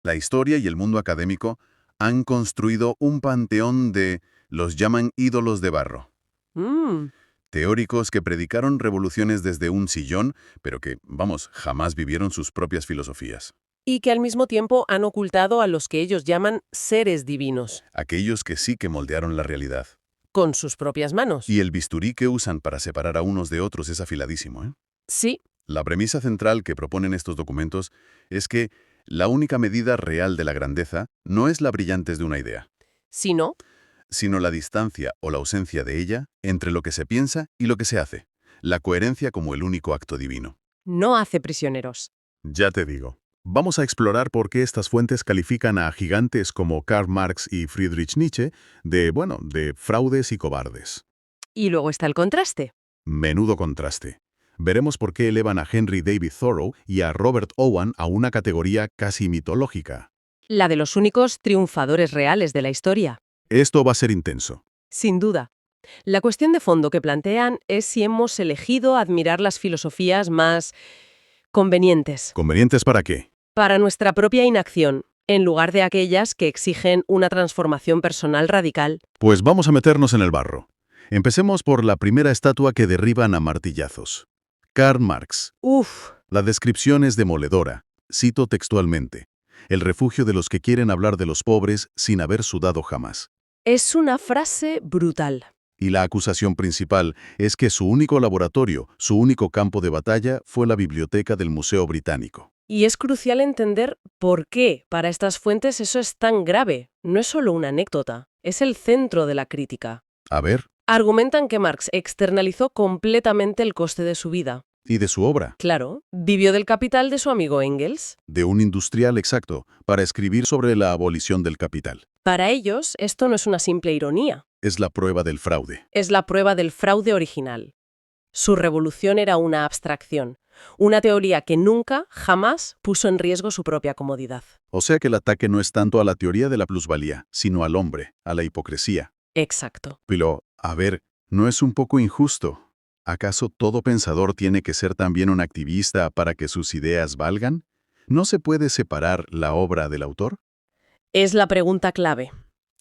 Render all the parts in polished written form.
La historia y el mundo académico han construido un panteón los llaman ídolos de barro. Mm. Teóricos que predicaron revoluciones desde un sillón, pero que, vamos, jamás vivieron sus propias filosofías. Y que al mismo tiempo han ocultado a los que ellos llaman seres divinos, Aquellos que sí que moldearon la realidad. con sus propias manos. Y el bisturí que usan para separar a unos de otros es afiladísimo, ¿eh? Sí, La premisa central que proponen estos documentos es que la única medida real de la grandeza no es la brillantez de una idea, si no, sino la distancia o la ausencia de ella entre lo que se piensa y lo que se hace, la coherencia como el único acto divino. no hace prisioneros. Ya te digo. Vamos a explorar por qué estas fuentes califican a gigantes como Karl Marx y Friedrich Nietzsche de fraudes y cobardes. Y luego está el contraste. Menudo contraste. Veremos por qué elevan a Henry David Thoreau y a Robert Owen a una categoría casi mitológica. La de los únicos triunfadores reales de la historia. Esto va a ser intenso. Sin duda. La cuestión de fondo que plantean es si hemos elegido admirar las filosofías más convenientes ¿Convenientes para qué? para nuestra propia inacción, en lugar de aquellas que exigen una transformación personal radical. Pues vamos a meternos en el barro. Empecemos por la primera estatua que derriban a martillazos. Karl Marx. Uf, La descripción es demoledora. Cito textualmente. El refugio de los que quieren hablar de los pobres sin haber sudado jamás. es una frase brutal. Y la acusación principal es que su único laboratorio, su único campo de batalla, fue la biblioteca del Museo Británico. Y es crucial entender por qué para estas fuentes eso es tan grave. No es solo una anécdota, es el centro de la crítica. A ver, Argumentan que Marx externalizó completamente el coste de su vida. y de su obra, Claro, vivió del capital de su amigo Engels. de un industrial exacto, para escribir sobre la abolición del capital. Para ellos, esto no es una simple ironía, Es la prueba del fraude. es la prueba del fraude original. Su revolución era una abstracción, una teoría que nunca, jamás puso en riesgo su propia comodidad. O sea que el ataque no es tanto a la teoría de la plusvalía, sino al hombre, a la hipocresía. Exacto. Pero, a ver, ¿no es un poco injusto? ¿Acaso todo pensador tiene que ser también un activista para que sus ideas valgan? ¿No se puede separar la obra del autor? Es la pregunta clave.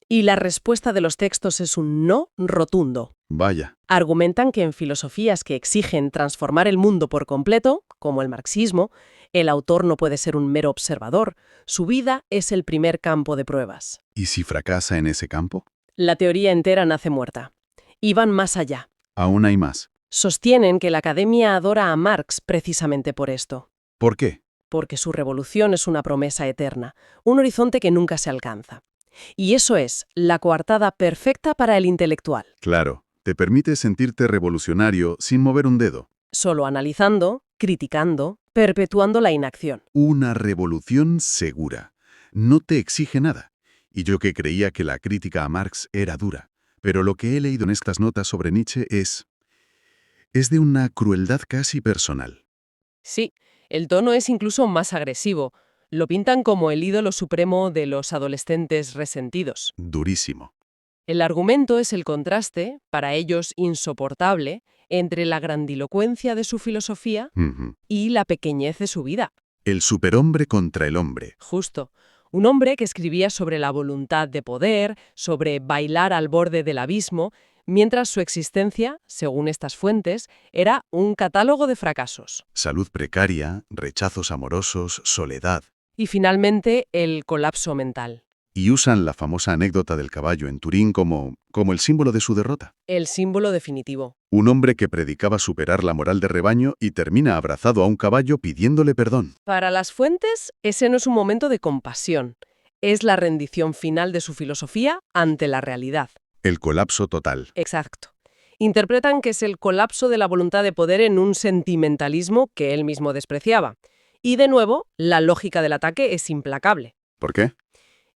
Y la respuesta de los textos es un no rotundo. Vaya, Argumentan que en filosofías que exigen transformar el mundo por completo, como el marxismo, el autor no puede ser un mero observador, su vida es el primer campo de pruebas. ¿y si fracasa en ese campo? La teoría entera nace muerta. Y van más allá. Aún hay más. Sostienen que la academia adora a Marx precisamente por esto, ¿Por qué? porque su revolución es una promesa eterna, un horizonte que nunca se alcanza. Y eso es la coartada perfecta para el intelectual. Claro, te permite sentirte revolucionario sin mover un dedo. Solo analizando, criticando, perpetuando la inacción. Una revolución segura. No te exige nada. Y yo que creía que la crítica a Marx era dura. Pero lo que he leído en estas notas sobre Nietzsche es de una crueldad casi personal. Sí, el tono es incluso más agresivo. Lo pintan como el ídolo supremo de los adolescentes resentidos. Durísimo. El argumento es el contraste, para ellos insoportable, entre la grandilocuencia de su filosofía Ujú. y la pequeñez de su vida. El superhombre contra el hombre. Justo. Un hombre que escribía sobre la voluntad de poder, sobre bailar al borde del abismo, mientras su existencia, según estas fuentes, era un catálogo de fracasos. Salud precaria, rechazos amorosos, soledad. Y finalmente, el colapso mental. Y usan la famosa anécdota del caballo en Turín como el símbolo de su derrota. El símbolo definitivo. Un hombre que predicaba superar la moral de rebaño y termina abrazado a un caballo pidiéndole perdón. Para las fuentes, ese no es un momento de compasión. Es la rendición final de su filosofía ante la realidad. El colapso total. Exacto. Interpretan que es el colapso de la voluntad de poder en un sentimentalismo que él mismo despreciaba. Y de nuevo, la lógica del ataque es implacable. ¿Por qué?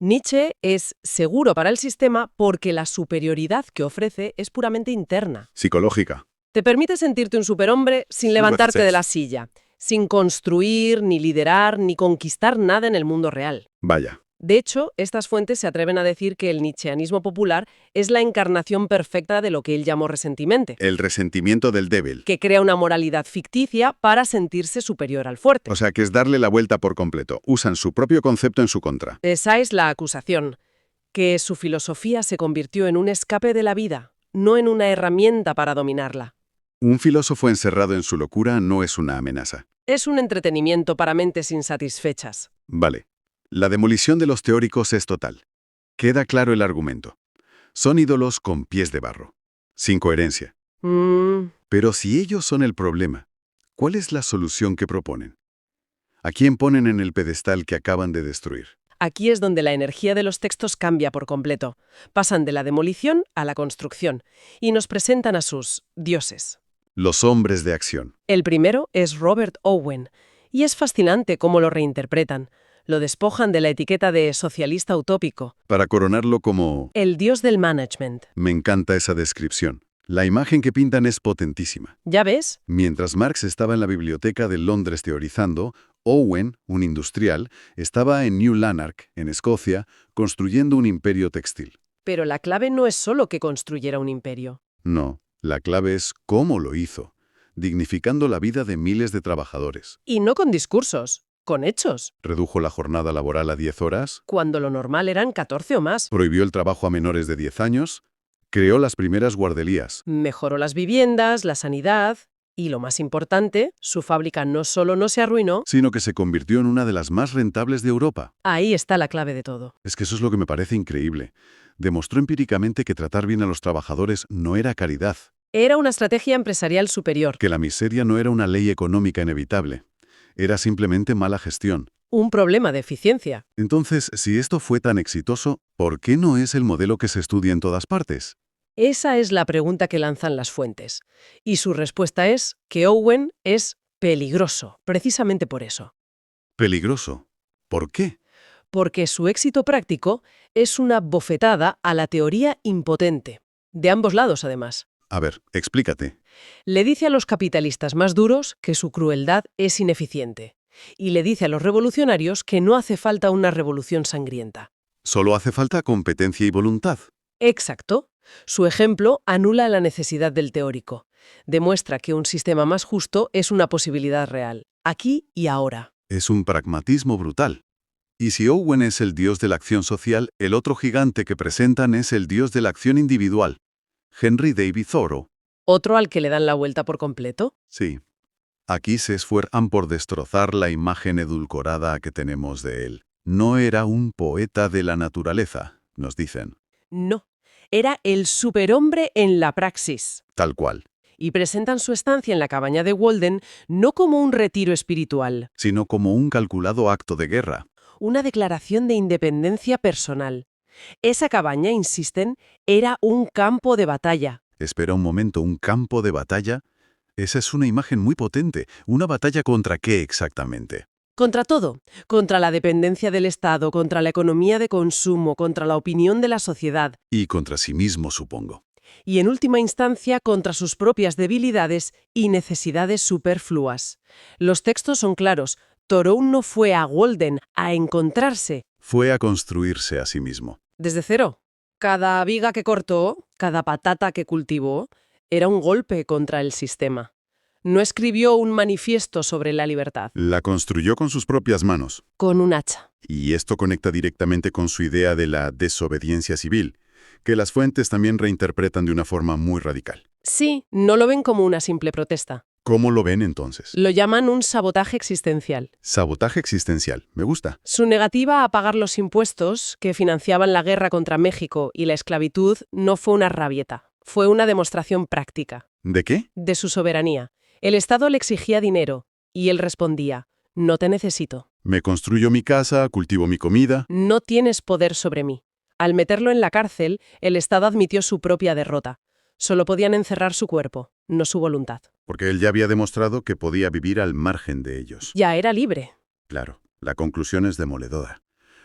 Nietzsche es seguro para el sistema porque la superioridad que ofrece es puramente interna. Psicológica. Te permite sentirte un superhombre sin levantarte de la silla, sin construir, ni liderar, ni conquistar nada en el mundo real. Vaya. De hecho, estas fuentes se atreven a decir que el nietzscheanismo popular es la encarnación perfecta de lo que él llamó resentimente, El resentimiento del débil. que crea una moralidad ficticia para sentirse superior al fuerte. O sea, que es darle la vuelta por completo. Usan su propio concepto en su contra. Esa es la acusación, que su filosofía se convirtió en un escape de la vida, no en una herramienta para dominarla. Un filósofo encerrado en su locura no es una amenaza. Es un entretenimiento para mentes insatisfechas. Vale. La demolición de los teóricos es total. Queda claro el argumento. Son ídolos con pies de barro. Sin coherencia. Pero si ellos son el problema, ¿cuál es la solución que proponen? ¿A quién ponen en el pedestal que acaban de destruir? Aquí es donde la energía de los textos cambia por completo. Pasan de la demolición a la construcción y nos presentan a sus dioses. Los hombres de acción. El primero es Robert Owen, y es fascinante cómo lo reinterpretan. Lo despojan de la etiqueta de socialista utópico, Para coronarlo como... el dios del management. Me encanta esa descripción. La imagen que pintan es potentísima. ¿Ya ves? Mientras Marx estaba en la biblioteca de Londres teorizando, Owen, un industrial, estaba en New Lanark, en Escocia, construyendo un imperio textil. Pero la clave no es solo que construyera un imperio. No, la clave es cómo lo hizo, dignificando la vida de miles de trabajadores. Y no con discursos, con hechos, Redujo la jornada laboral a 10 horas, cuando lo normal eran 14 o más. prohibió el trabajo a menores de 10 años, creó las primeras guarderías. Mejoró las viviendas, la sanidad y, lo más importante, su fábrica no solo no se arruinó, Sino que se convirtió en una de las más rentables de Europa. ahí está la clave de todo. Es que eso es lo que me parece increíble. Demostró empíricamente que tratar bien a los trabajadores no era caridad, Era una estrategia empresarial superior, que la miseria no era una ley económica inevitable. Era simplemente mala gestión. un problema de eficiencia. Entonces, si esto fue tan exitoso, ¿por qué no es el modelo que se estudia en todas partes? Esa es la pregunta que lanzan las fuentes. Y su respuesta es que Owen es peligroso, precisamente por eso. Peligroso. ¿Por qué? Porque su éxito práctico es una bofetada a la teoría impotente. De ambos lados, además. A ver, explícate. Le dice a los capitalistas más duros que su crueldad es ineficiente. Y le dice a los revolucionarios que no hace falta una revolución sangrienta. Solo hace falta competencia y voluntad. Exacto. Su ejemplo anula la necesidad del teórico. Demuestra que un sistema más justo es una posibilidad real, aquí y ahora. Es un pragmatismo brutal. Y si Owen es el dios de la acción social, el otro gigante que presentan es el dios de la acción individual. Henry David Thoreau. ¿Otro al que le dan la vuelta por completo? Sí. Aquí se esfuerzan por destrozar la imagen edulcorada que tenemos de él. No era un poeta de la naturaleza, nos dicen. No. Era el superhombre en la praxis. Tal cual. Y presentan su estancia en la cabaña de Walden no como un retiro espiritual, Sino como un calculado acto de guerra. una declaración de independencia personal. Esa cabaña, insisten, era un campo de batalla. Espera un momento, ¿un campo de batalla? Esa es una imagen muy potente. ¿Una batalla contra qué exactamente? Contra todo, contra la dependencia del Estado, contra la economía de consumo, contra la opinión de la sociedad Y contra sí mismo, supongo. y, en última instancia, contra sus propias debilidades y necesidades superfluas. Los textos son claros. Thoreau no fue a Walden a encontrarse Fue a construirse a sí mismo. desde cero. Cada viga que cortó, cada patata que cultivó, era un golpe contra el sistema. No escribió un manifiesto sobre la libertad, La construyó con sus propias manos. con un hacha. Y esto conecta directamente con su idea de la desobediencia civil, que las fuentes también reinterpretan de una forma muy radical. Sí, no lo ven como una simple protesta. ¿Cómo lo ven entonces? Lo llaman un sabotaje existencial. Sabotaje existencial. Me gusta. Su negativa a pagar los impuestos que financiaban la guerra contra México y la esclavitud no fue una rabieta, fue una demostración práctica ¿De qué? de su soberanía. El Estado le exigía dinero y él respondía, no te necesito, Me construyo mi casa, cultivo mi comida. no tienes poder sobre mí. Al meterlo en la cárcel, el Estado admitió su propia derrota. Solo podían encerrar su cuerpo, no su voluntad. Porque él ya había demostrado que podía vivir al margen de ellos. Ya era libre. Claro, la conclusión es demoledora.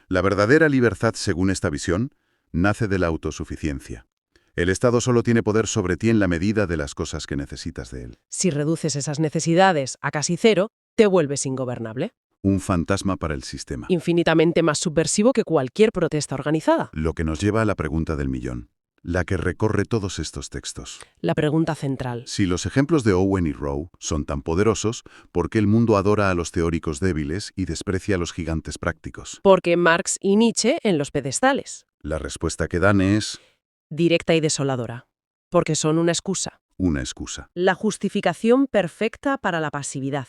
La verdadera libertad, según esta visión, nace de la autosuficiencia. El Estado solo tiene poder sobre ti en la medida de las cosas que necesitas de él. Si reduces esas necesidades a casi cero, te vuelves ingobernable. Un fantasma para el sistema. Infinitamente más subversivo que cualquier protesta organizada. Lo que nos lleva a la pregunta del millón, la que recorre todos estos textos. La pregunta central. Si los ejemplos de Owen y Rowe son tan poderosos, ¿por qué el mundo adora a los teóricos débiles y desprecia a los gigantes prácticos? Porque Marx y Nietzsche en los pedestales. La respuesta que dan es Directa y desoladora. Porque son una excusa. una excusa. La justificación perfecta para la pasividad.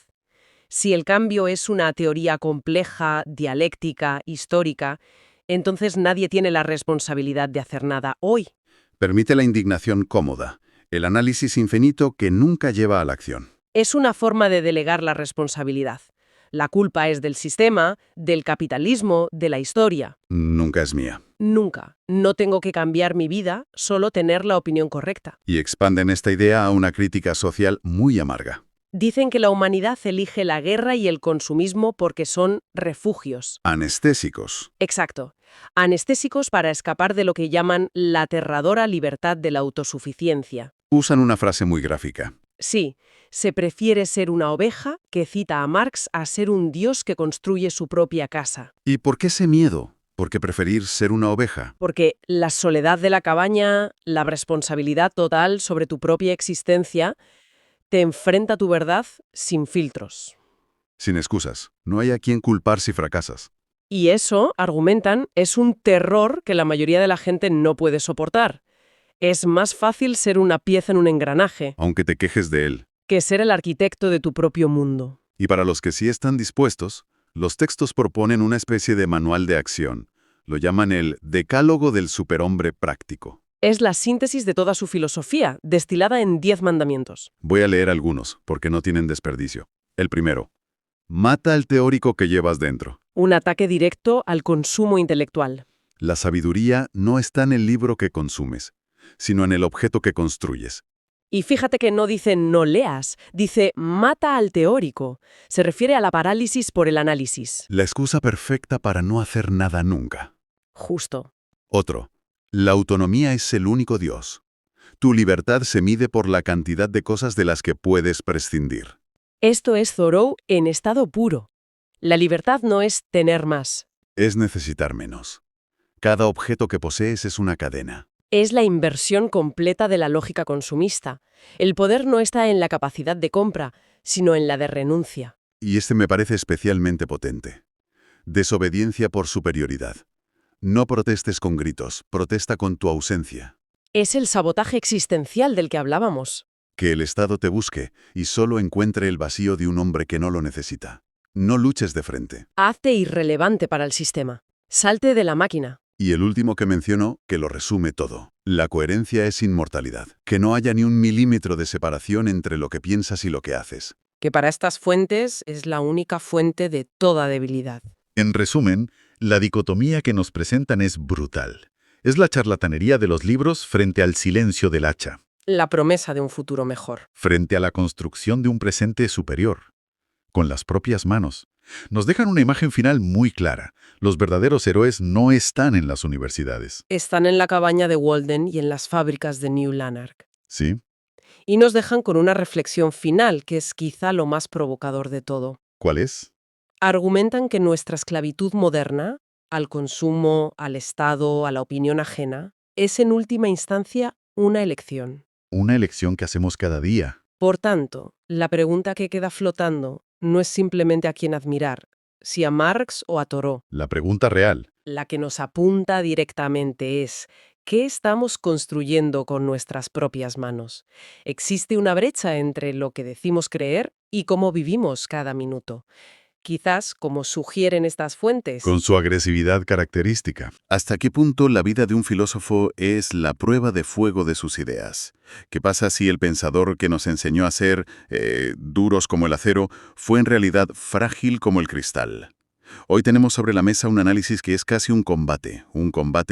Si el cambio es una teoría compleja, dialéctica, histórica, entonces nadie tiene la responsabilidad de hacer nada hoy. Permite la indignación cómoda, el análisis infinito que nunca lleva a la acción. Es una forma de delegar la responsabilidad. La culpa es del sistema, del capitalismo, de la historia. Nunca es mía. Nunca. No tengo que cambiar mi vida, solo tener la opinión correcta. Y expanden esta idea a una crítica social muy amarga. Dicen que la humanidad elige la guerra y el consumismo porque son refugios. Anestésicos. Exacto. Anestésicos para escapar de lo que llaman la aterradora libertad de la autosuficiencia. Usan una frase muy gráfica. Sí, se prefiere ser una oveja que cita a Marx a ser un dios que construye su propia casa. ¿Y por qué ese miedo? ¿Por qué preferir ser una oveja? Porque la soledad de la cabaña, la responsabilidad total sobre tu propia existencia, te enfrenta a tu verdad sin filtros. Sin excusas. No hay a quien culpar si fracasas. Y eso, argumentan, es un terror que la mayoría de la gente no puede soportar. Es más fácil ser una pieza en un engranaje Aunque te quejes de él. que ser el arquitecto de tu propio mundo. Y para los que sí están dispuestos, los textos proponen una especie de manual de acción. Lo llaman el Decálogo del Superhombre Práctico. Es la síntesis de toda su filosofía, destilada en 10 mandamientos. Voy a leer algunos, porque no tienen desperdicio. El primero. Mata al teórico que llevas dentro. Un ataque directo al consumo intelectual. La sabiduría no está en el libro que consumes, sino en el objeto que construyes. Y fíjate que no dice no leas, dice mata al teórico. Se refiere a la parálisis por el análisis. La excusa perfecta para no hacer nada nunca. Justo. Otro. La autonomía es el único Dios. Tu libertad se mide por la cantidad de cosas de las que puedes prescindir. Esto es Thoreau en estado puro. La libertad no es tener más. Es necesitar menos. Cada objeto que posees es una cadena. Es la inversión completa de la lógica consumista. El poder no está en la capacidad de compra, sino en la de renuncia. Y este me parece especialmente potente. Desobediencia por superioridad. No protestes con gritos, protesta con tu ausencia. Es el sabotaje existencial del que hablábamos. Que el Estado te busque y solo encuentre el vacío de un hombre que no lo necesita. No luches de frente. Hazte irrelevante para el sistema. Salte de la máquina. Y el último que menciono, que lo resume todo. La coherencia es inmortalidad. Que no haya ni un milímetro de separación entre lo que piensas y lo que haces. Que para estas fuentes es la única fuente de toda debilidad. En resumen, la dicotomía que nos presentan es brutal. Es la charlatanería de los libros frente al silencio del hacha, La promesa de un futuro mejor. frente a la construcción de un presente superior. Con las propias manos. Nos dejan una imagen final muy clara. Los verdaderos héroes no están en las universidades. Están en la cabaña de Walden y en las fábricas de New Lanark. ¿Sí? Y nos dejan con una reflexión final que es quizá lo más provocador de todo. ¿Cuál es? Argumentan que nuestra esclavitud moderna, al consumo, al Estado, a la opinión ajena, es en última instancia una elección. Una elección que hacemos cada día. Por tanto, la pregunta que queda flotando no es simplemente a quién admirar, si a Marx o a Thoreau. La pregunta real. La que nos apunta directamente es, ¿qué estamos construyendo con nuestras propias manos? ¿Existe una brecha entre lo que decimos creer y cómo vivimos cada minuto? Quizás, como sugieren estas fuentes, Con su agresividad característica. ¿Hasta qué punto la vida de un filósofo es la prueba de fuego de sus ideas? ¿Qué pasa si el pensador que nos enseñó a ser duros como el acero fue en realidad frágil como el cristal? Hoy tenemos sobre la mesa un análisis que es casi un combate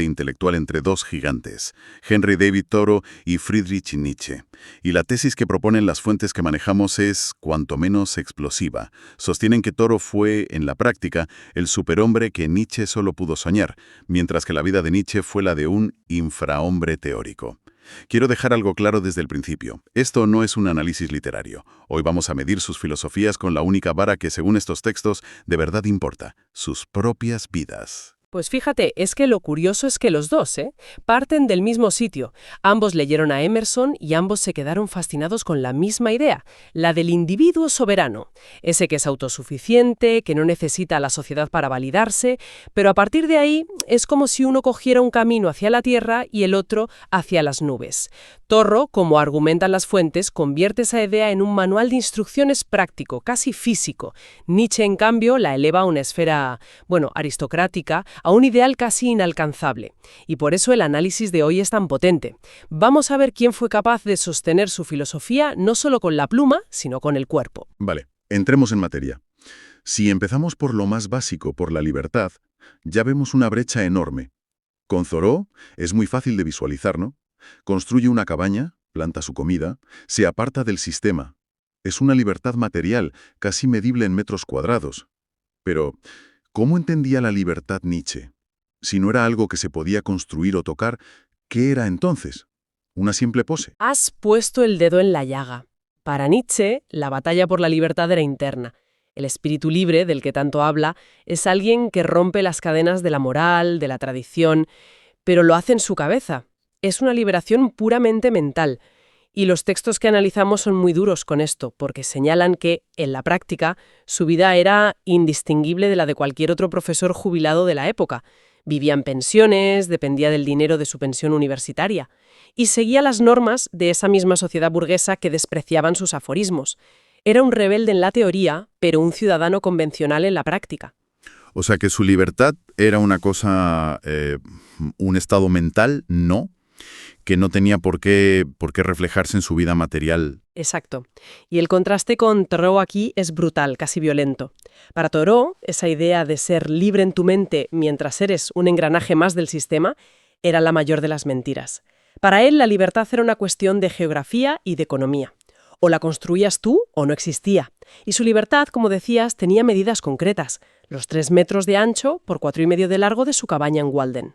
intelectual entre dos gigantes, Henry David Thoreau y Friedrich Nietzsche. Y la tesis que proponen las fuentes que manejamos es, cuanto menos, explosiva. Sostienen que Thoreau fue, en la práctica, el superhombre que Nietzsche solo pudo soñar, mientras que la vida de Nietzsche fue la de un infrahombre teórico. Quiero dejar algo claro desde el principio. Esto no es un análisis literario. Hoy vamos a medir sus filosofías con la única vara que, según estos textos, de verdad importa: sus propias vidas. Pues fíjate, es que lo curioso es que los dos, parten del mismo sitio. Ambos leyeron a Emerson y ambos se quedaron fascinados con la misma idea, la del individuo soberano, ese que es autosuficiente, que no necesita a la sociedad para validarse, pero a partir de ahí es como si uno cogiera un camino hacia la tierra y el otro hacia las nubes. Torro, como argumentan las fuentes, convierte esa idea en un manual de instrucciones práctico, casi físico. Nietzsche, en cambio, la eleva a una esfera, aristocrática, a un ideal casi inalcanzable. Y por eso el análisis de hoy es tan potente. Vamos a ver quién fue capaz de sostener su filosofía no solo con la pluma, sino con el cuerpo. Vale, entremos en materia. Si empezamos por lo más básico, por la libertad, ya vemos una brecha enorme. Con Thoreau es muy fácil de visualizar, ¿no? Construye una cabaña, planta su comida, se aparta del sistema. Es una libertad material, casi medible en metros cuadrados. Pero ¿cómo entendía la libertad Nietzsche? Si no era algo que se podía construir o tocar, ¿qué era entonces? ¿Una simple pose? Has puesto el dedo en la llaga. Para Nietzsche, la batalla por la libertad era interna. El espíritu libre, del que tanto habla, es alguien que rompe las cadenas de la moral, de la tradición, pero lo hace en su cabeza. Es una liberación puramente mental. Y los textos que analizamos son muy duros con esto, porque señalan que, en la práctica, su vida era indistinguible de la de cualquier otro profesor jubilado de la época. Vivía en pensiones, dependía del dinero de su pensión universitaria, y seguía las normas de esa misma sociedad burguesa que despreciaban sus aforismos. Era un rebelde en la teoría, pero un ciudadano convencional en la práctica. O sea que su libertad era una cosa, un estado mental, no, que no tenía por qué reflejarse en su vida material. Exacto. Y el contraste con Thoreau aquí es brutal, casi violento. Para Thoreau, esa idea de ser libre en tu mente mientras eres un engranaje más del sistema era la mayor de las mentiras. Para él, la libertad era una cuestión de geografía y de economía. O la construías tú o no existía. Y su libertad, como decías, tenía medidas concretas: los 3 metros de ancho por 4,5 de largo de su cabaña en Walden.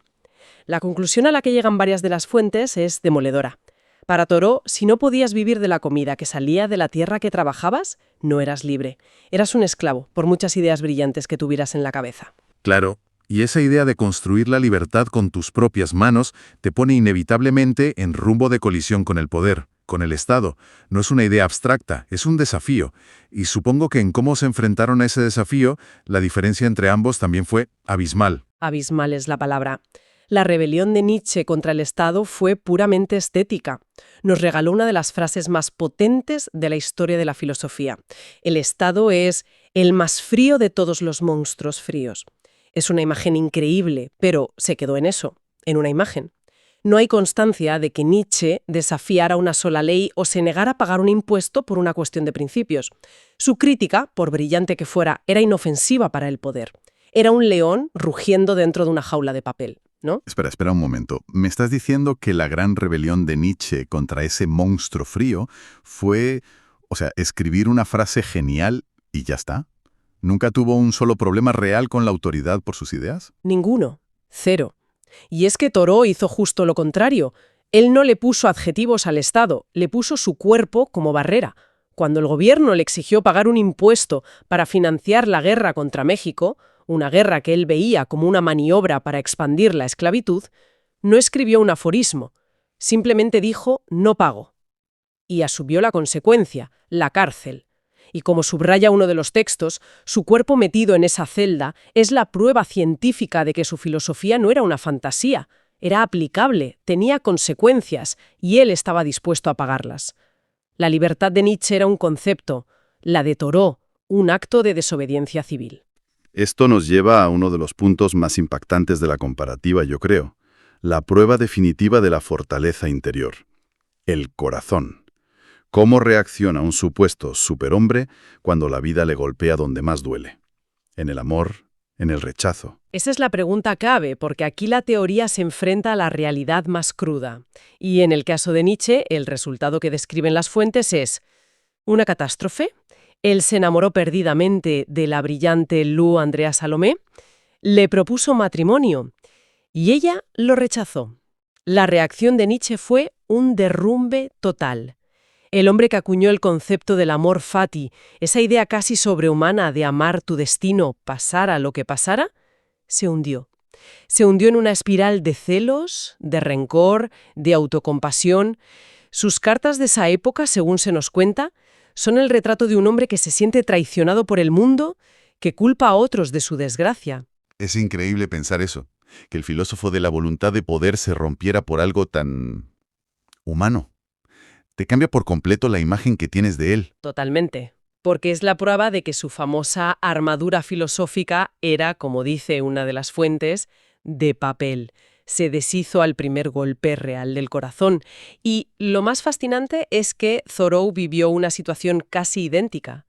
La conclusión a la que llegan varias de las fuentes es demoledora. Para Thoreau, si no podías vivir de la comida que salía de la tierra que trabajabas, no eras libre. Eras un esclavo, por muchas ideas brillantes que tuvieras en la cabeza. Claro, y esa idea de construir la libertad con tus propias manos te pone inevitablemente en rumbo de colisión con el poder, con el Estado. No es una idea abstracta, es un desafío. Y supongo que en cómo se enfrentaron a ese desafío, la diferencia entre ambos también fue abismal. Abismal es la palabra. La rebelión de Nietzsche contra el Estado fue puramente estética. Nos regaló una de las frases más potentes de la historia de la filosofía. El Estado es el más frío de todos los monstruos fríos. Es una imagen increíble, pero se quedó en eso, en una imagen. No hay constancia de que Nietzsche desafiara una sola ley o se negara a pagar un impuesto por una cuestión de principios. Su crítica, por brillante que fuera, era inofensiva para el poder. Era un león rugiendo dentro de una jaula de papel, ¿no? Espera un momento. ¿Me estás diciendo que la gran rebelión de Nietzsche contra ese monstruo frío fue, escribir una frase genial y ya está? ¿Nunca tuvo un solo problema real con la autoridad por sus ideas? Ninguno. Cero. Y es que Thoreau hizo justo lo contrario. Él no le puso adjetivos al Estado, le puso su cuerpo como barrera. Cuando el gobierno le exigió pagar un impuesto para financiar la guerra contra México, una guerra que él veía como una maniobra para expandir la esclavitud, no escribió un aforismo, simplemente dijo «no pago». Y asumió la consecuencia, la cárcel. Y como subraya uno de los textos, su cuerpo metido en esa celda es la prueba científica de que su filosofía no era una fantasía, era aplicable, tenía consecuencias, y él estaba dispuesto a pagarlas. La libertad de Nietzsche era un concepto, la de Thoreau, un acto de desobediencia civil. Esto nos lleva a uno de los puntos más impactantes de la comparativa, yo creo. La prueba definitiva de la fortaleza interior. El corazón. ¿Cómo reacciona un supuesto superhombre cuando la vida le golpea donde más duele? ¿En el amor? ¿En el rechazo? Esa es la pregunta clave, porque aquí la teoría se enfrenta a la realidad más cruda. Y en el caso de Nietzsche, el resultado que describen las fuentes es una catástrofe. Él se enamoró perdidamente de la brillante Lou Andrea Salomé, le propuso matrimonio y ella lo rechazó. La reacción de Nietzsche fue un derrumbe total. El hombre que acuñó el concepto del amor fati, esa idea casi sobrehumana de amar tu destino, pasara lo que pasara, se hundió. Se hundió en una espiral de celos, de rencor, de autocompasión. Sus cartas de esa época, según se nos cuenta, son el retrato de un hombre que se siente traicionado por el mundo, que culpa a otros de su desgracia. Es increíble pensar eso, que el filósofo de la voluntad de poder se rompiera por algo tan humano. Te cambia por completo la imagen que tienes de él. Totalmente. Porque es la prueba de que su famosa armadura filosófica era, como dice una de las fuentes, de papel. Se deshizo al primer golpe real del corazón. Y lo más fascinante es que Thoreau vivió una situación casi idéntica.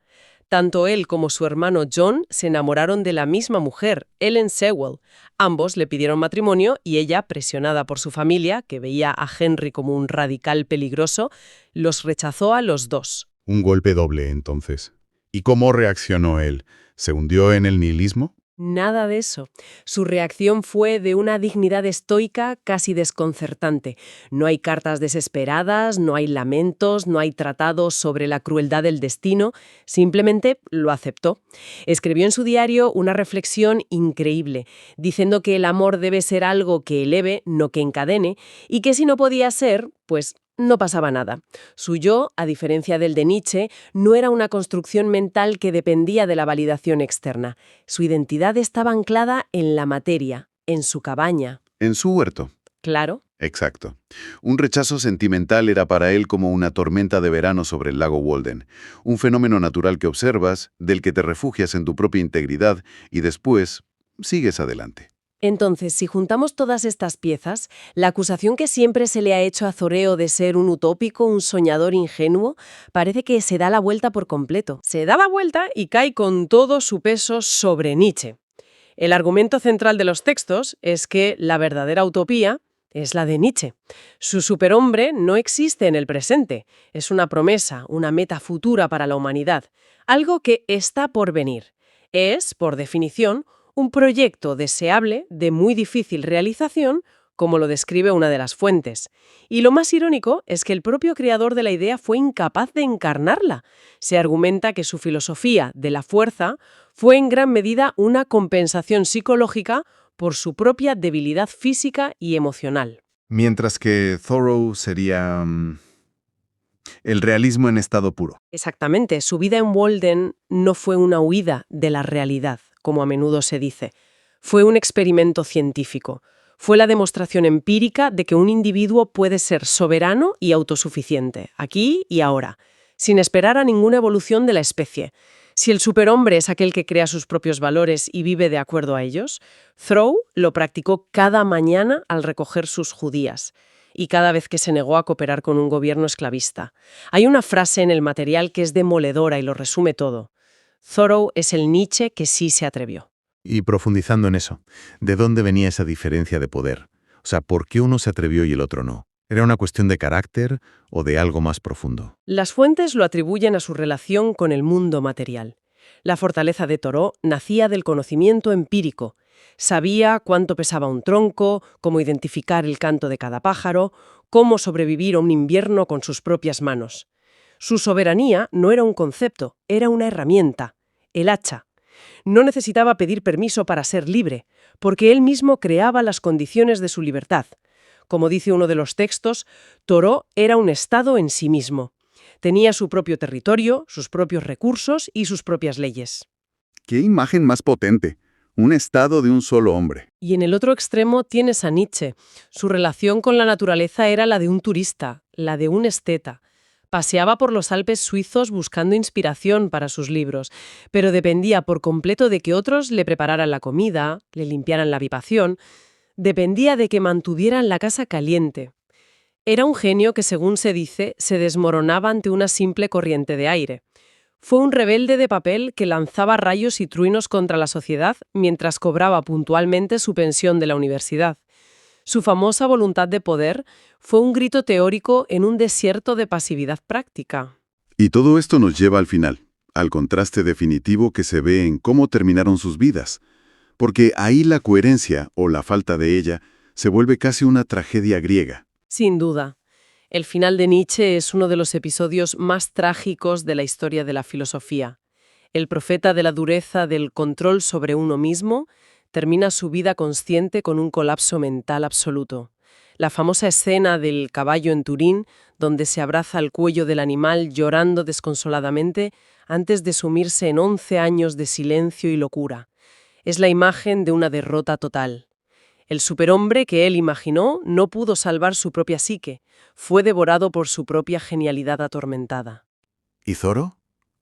Tanto él como su hermano John se enamoraron de la misma mujer, Ellen Sewell. Ambos le pidieron matrimonio y ella, presionada por su familia, que veía a Henry como un radical peligroso, los rechazó a los dos. Un golpe doble, entonces. ¿Y cómo reaccionó él? ¿Se hundió en el nihilismo? Nada de eso. Su reacción fue de una dignidad estoica casi desconcertante. No hay cartas desesperadas, no hay lamentos, no hay tratados sobre la crueldad del destino, simplemente lo aceptó. Escribió en su diario una reflexión increíble, diciendo que el amor debe ser algo que eleve, no que encadene, y que si no podía ser, pues no pasaba nada. Su yo, a diferencia del de Nietzsche, no era una construcción mental que dependía de la validación externa. Su identidad estaba anclada en la materia, en su cabaña. En su huerto. Claro. Exacto. Un rechazo sentimental era para él como una tormenta de verano sobre el lago Walden, un fenómeno natural que observas, del que te refugias en tu propia integridad y después sigues adelante. Entonces, si juntamos todas estas piezas, la acusación que siempre se le ha hecho a Thoreau de ser un utópico, un soñador ingenuo, parece que se da la vuelta por completo. Se da la vuelta y cae con todo su peso sobre Nietzsche. El argumento central de los textos es que la verdadera utopía es la de Nietzsche. Su superhombre no existe en el presente. Es una promesa, una meta futura para la humanidad, algo que está por venir. Es, por definición, un proyecto deseable de muy difícil realización, como lo describe una de las fuentes. Y lo más irónico es que el propio creador de la idea fue incapaz de encarnarla. Se argumenta que su filosofía de la fuerza fue en gran medida una compensación psicológica por su propia debilidad física y emocional. Mientras que Thoreau sería el realismo en estado puro. Exactamente, su vida en Walden no fue una huida de la realidad, como a menudo se dice. Fue un experimento científico. Fue la demostración empírica de que un individuo puede ser soberano y autosuficiente, aquí y ahora, sin esperar a ninguna evolución de la especie. Si el superhombre es aquel que crea sus propios valores y vive de acuerdo a ellos, Thoreau lo practicó cada mañana al recoger sus judías y cada vez que se negó a cooperar con un gobierno esclavista. Hay una frase en el material que es demoledora y lo resume todo. Thoreau es el Nietzsche que sí se atrevió. Y profundizando en eso, ¿de dónde venía esa diferencia de poder? O sea, ¿por qué uno se atrevió y el otro no? ¿Era una cuestión de carácter o de algo más profundo? Las fuentes lo atribuyen a su relación con el mundo material. La fortaleza de Thoreau nacía del conocimiento empírico. Sabía cuánto pesaba un tronco, cómo identificar el canto de cada pájaro, cómo sobrevivir a un invierno con sus propias manos. Su soberanía no era un concepto, era una herramienta, el hacha. No necesitaba pedir permiso para ser libre, porque él mismo creaba las condiciones de su libertad. Como dice uno de los textos, Thoreau era un estado en sí mismo. Tenía su propio territorio, sus propios recursos y sus propias leyes. ¡Qué imagen más potente! Un estado de un solo hombre. Y en el otro extremo tienes a Nietzsche. Su relación con la naturaleza era la de un turista, la de un esteta. Paseaba por los Alpes suizos buscando inspiración para sus libros, pero dependía por completo de que otros le prepararan la comida, le limpiaran la habitación. Dependía de que mantuvieran la casa caliente. Era un genio que, según se dice, se desmoronaba ante una simple corriente de aire. Fue un rebelde de papel que lanzaba rayos y truenos contra la sociedad mientras cobraba puntualmente su pensión de la universidad. Su famosa voluntad de poder fue un grito teórico en un desierto de pasividad práctica. Y todo esto nos lleva al final, al contraste definitivo que se ve en cómo terminaron sus vidas. Porque ahí la coherencia, o la falta de ella, Se vuelve casi una tragedia griega. Sin duda. El final de Nietzsche es uno de los episodios más trágicos de la historia de la filosofía. El profeta de la dureza del control sobre uno mismo termina su vida consciente con un colapso mental absoluto. La famosa escena del caballo en Turín, donde se abraza al cuello del animal llorando desconsoladamente antes de sumirse en 11 años de silencio y locura. Es la imagen de una derrota total. El superhombre que él imaginó no pudo salvar su propia psique, fue devorado por su propia genialidad atormentada. ¿Y Thoreau?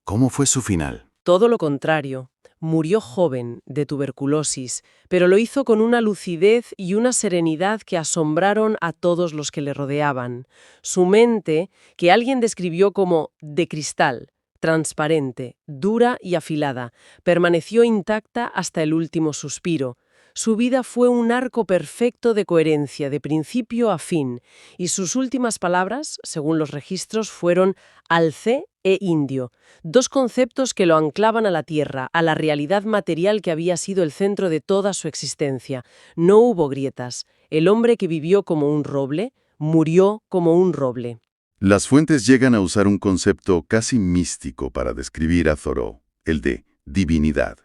¿Cómo fue su final? Todo lo contrario. Murió joven, de tuberculosis, pero lo hizo con una lucidez y una serenidad que asombraron a todos los que le rodeaban. Su mente, que alguien describió como de cristal, transparente, dura y afilada, permaneció intacta hasta el último suspiro. Su vida fue un arco perfecto de coherencia de principio a fin, y sus últimas palabras, según los registros, fueron alcé e indio, dos conceptos que lo anclaban a la tierra, a la realidad material que había sido el centro de toda su existencia. No hubo grietas. El hombre que vivió como un roble, murió como un roble. Las fuentes llegan a usar un concepto casi místico para describir a Thoreau, el de divinidad.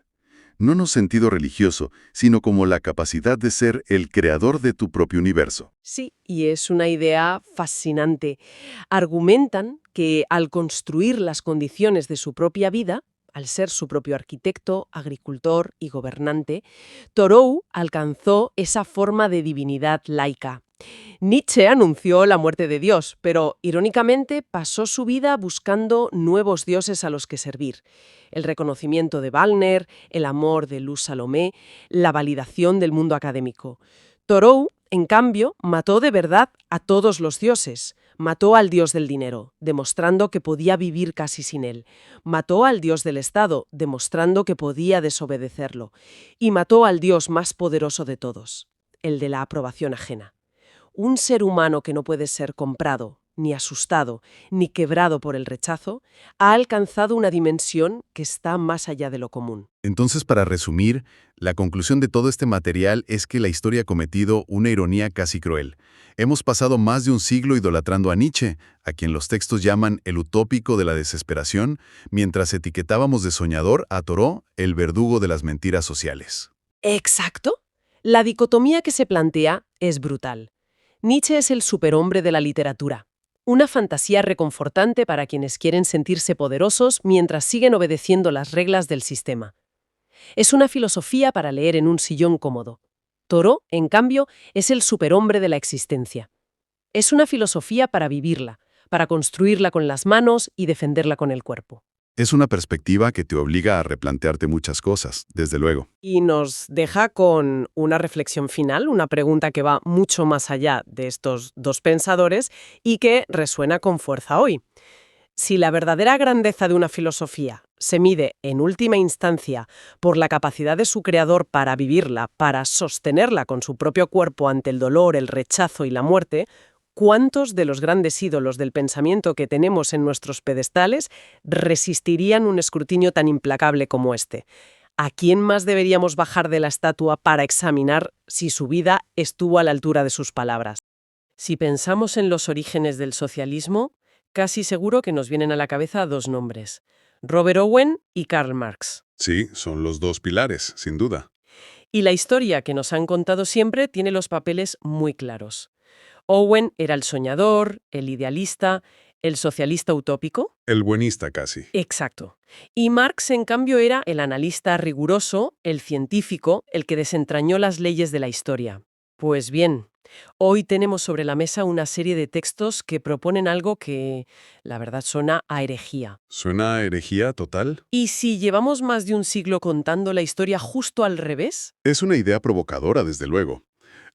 No en un sentido religioso, sino como la capacidad de ser el creador de tu propio universo. Sí, y es una idea fascinante. Argumentan que al construir las condiciones de su propia vida, al ser su propio arquitecto, agricultor y gobernante, Thoreau alcanzó esa forma de divinidad laica. Nietzsche anunció la muerte de Dios, pero irónicamente pasó su vida buscando nuevos dioses a los que servir. El reconocimiento de Wagner, el amor de Luz Salomé, la validación del mundo académico. Thoreau, en cambio, mató de verdad a todos los dioses. Mató al dios del dinero, demostrando que podía vivir casi sin él. Mató al dios del Estado, demostrando que podía desobedecerlo. Y mató al dios más poderoso de todos, el de la aprobación ajena. Un ser humano que no puede ser comprado, ni asustado, ni quebrado por el rechazo, ha alcanzado una dimensión que está más allá de lo común. Entonces, para resumir, la conclusión de todo este material es que la historia ha cometido una ironía casi cruel. Hemos pasado más de un siglo idolatrando a Nietzsche, a quien los textos llaman el utópico de la desesperación, mientras etiquetábamos de soñador a Thoreau, el verdugo de las mentiras sociales. ¿Exacto? La dicotomía que se plantea es brutal. Nietzsche es el superhombre de la literatura. Una fantasía reconfortante para quienes quieren sentirse poderosos mientras siguen obedeciendo las reglas del sistema. Es una filosofía para leer en un sillón cómodo. Thoreau, en cambio, es el superhombre de la existencia. Es una filosofía para vivirla, para construirla con las manos y defenderla con el cuerpo. Es una perspectiva que te obliga a replantearte muchas cosas, desde luego. Y nos deja con una reflexión final, una pregunta que va mucho más allá de estos dos pensadores y que resuena con fuerza hoy. Si la verdadera grandeza de una filosofía se mide, en última instancia, por la capacidad de su creador para vivirla, para sostenerla con su propio cuerpo ante el dolor, el rechazo y la muerte, ¿cuántos de los grandes ídolos del pensamiento que tenemos en nuestros pedestales resistirían un escrutinio tan implacable como este? ¿A quién más deberíamos bajar de la estatua para examinar si su vida estuvo a la altura de sus palabras? Si pensamos en los orígenes del socialismo, casi seguro que nos vienen a la cabeza dos nombres: Robert Owen y Karl Marx. Sí, son los dos pilares, sin duda. Y la historia que nos han contado siempre tiene los papeles muy claros. Owen era el soñador, el idealista, el socialista utópico. El buenista casi. Exacto. Y Marx, en cambio, era el analista riguroso, el científico, el que desentrañó las leyes de la historia. Pues bien, hoy tenemos sobre la mesa una serie de textos que proponen algo que, la verdad, suena a herejía. ¿Suena a herejía total? ¿Y si llevamos más de un siglo contando la historia justo al revés? Es una idea provocadora, desde luego.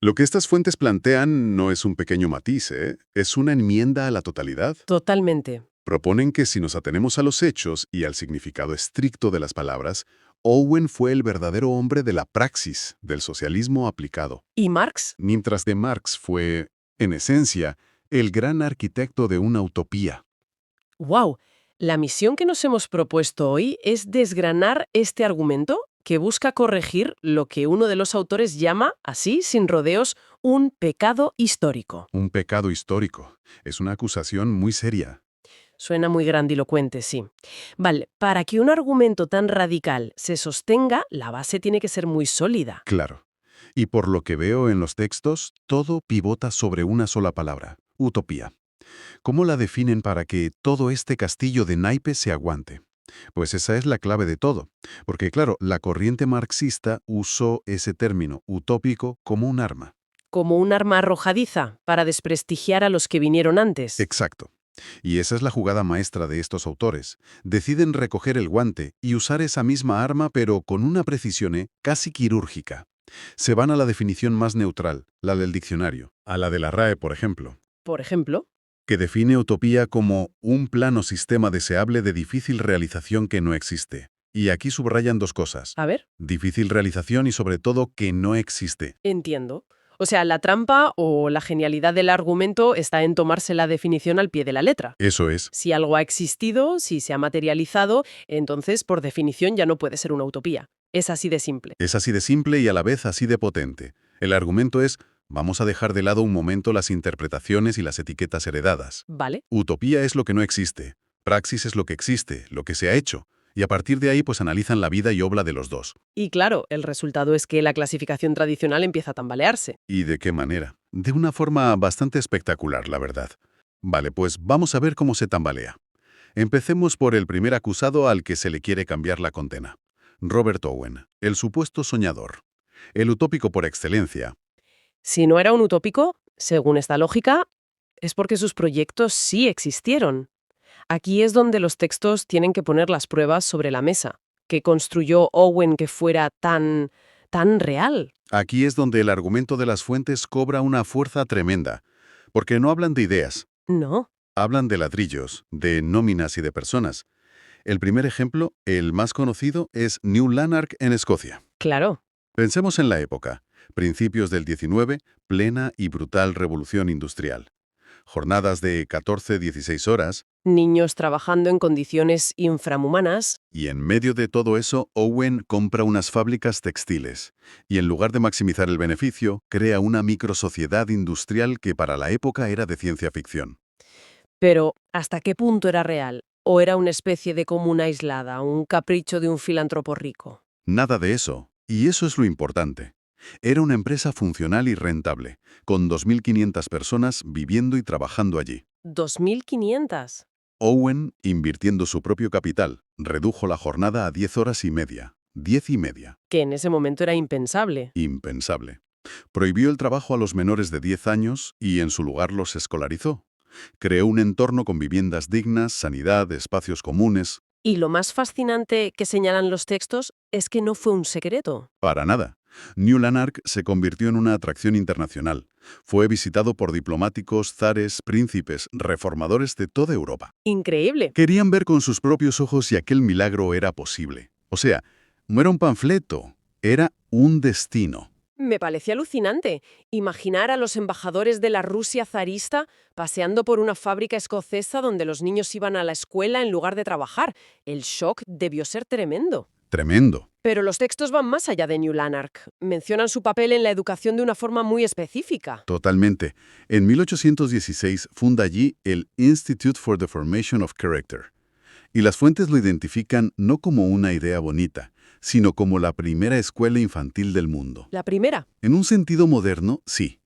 Lo que estas fuentes plantean no es un pequeño matiz, es una enmienda a la totalidad. Totalmente. Proponen que si nos atenemos a los hechos y al significado estricto de las palabras, Owen fue el verdadero hombre de la praxis del socialismo aplicado, ¿Y Marx? mientras que Marx fue, en esencia, el gran arquitecto de una utopía. ¡Wow! La misión que nos hemos propuesto hoy es desgranar este argumento que busca corregir lo que uno de los autores llama, así, sin rodeos, un pecado histórico. Un pecado histórico. Es una acusación muy seria. Suena muy grandilocuente, sí. Vale, para que un argumento tan radical se sostenga, la base tiene que ser muy sólida. Claro. Y por lo que veo en los textos, todo pivota sobre una sola palabra: utopía. ¿Cómo la definen para que todo este castillo de naipes se aguante? Pues esa es la clave de todo. Porque claro, la corriente marxista usó ese término utópico como un arma. Como un arma arrojadiza para desprestigiar a los que vinieron antes. Exacto. Y esa es la jugada maestra de estos autores. Deciden recoger el guante y usar esa misma arma, pero con una precisión casi quirúrgica. Se van a la definición más neutral, la del diccionario, a la de la RAE, por ejemplo, Por ejemplo, que define utopía como un plano sistema deseable de difícil realización que no existe. Y aquí subrayan dos cosas: a ver, difícil realización y sobre todo que no existe. entiendo. O sea, la trampa o la genialidad del argumento está en tomarse la definición al pie de la letra. Eso es. Si algo ha existido, si se ha materializado, entonces, por definición, ya no puede ser una utopía. Es así de simple. Es así de simple y a la vez así de potente. El argumento es: vamos a dejar de lado un momento las interpretaciones y las etiquetas heredadas. ¿Vale? Utopía es lo que no existe. Praxis es lo que existe, lo que se ha hecho. Y a partir de ahí pues analizan la vida y obra de los dos. Y claro, el resultado es que la clasificación tradicional empieza a tambalearse. ¿Y de qué manera? De una forma bastante espectacular, la verdad. Vale, pues vamos a ver cómo se tambalea. Empecemos por el primer acusado al que se le quiere cambiar la condena. Robert Owen, el supuesto soñador. El utópico por excelencia. Si no era un utópico, según esta lógica, es porque sus proyectos sí existieron. Aquí es donde los textos tienen que poner las pruebas sobre la mesa. ¿Qué construyó Owen que fuera tan real? Aquí es donde el argumento de las fuentes cobra una fuerza tremenda, porque no hablan de ideas, No. hablan de ladrillos, de nóminas y de personas. El primer ejemplo, el más conocido, es New Lanark en Escocia. Claro. Pensemos en la época, principios del 19, plena y brutal revolución industrial. Jornadas de 14-16 horas, Niños trabajando en condiciones infrahumanas. y en medio de todo eso, Owen compra unas fábricas textiles, y en lugar de maximizar el beneficio, crea una microsociedad industrial que para la época era de ciencia ficción. Pero, ¿hasta qué punto era real? ¿O era una especie de comuna aislada, un capricho de un filántropo rico? Nada de eso, y eso es lo importante. Era una empresa funcional y rentable, con 2.500 personas viviendo y trabajando allí. 2.500. Owen, invirtiendo su propio capital, redujo la jornada a 10 horas y media. 10 y media. Que en ese momento era impensable. Impensable. Prohibió el trabajo a los menores de 10 años y en su lugar los escolarizó. Creó un entorno con viviendas dignas, sanidad, espacios comunes. Y lo más fascinante que señalan los textos es que no fue un secreto. Para nada. New Lanark se convirtió en una atracción internacional. Fue visitado por diplomáticos, zares, príncipes, reformadores de toda Europa. Increíble. Querían ver con sus propios ojos si aquel milagro era posible. O sea, no era un panfleto, era un destino. Me parece alucinante imaginar a los embajadores de la Rusia zarista paseando por una fábrica escocesa donde los niños iban a la escuela en lugar de trabajar. El shock debió ser tremendo. Tremendo. Pero los textos van más allá de New Lanark. Mencionan su papel en la educación de una forma muy específica. Totalmente. En 1816 funda allí el Institute for the Formation of Character. Y las fuentes lo identifican no como una idea bonita, sino como la primera escuela infantil del mundo. La primera. En un sentido moderno, sí.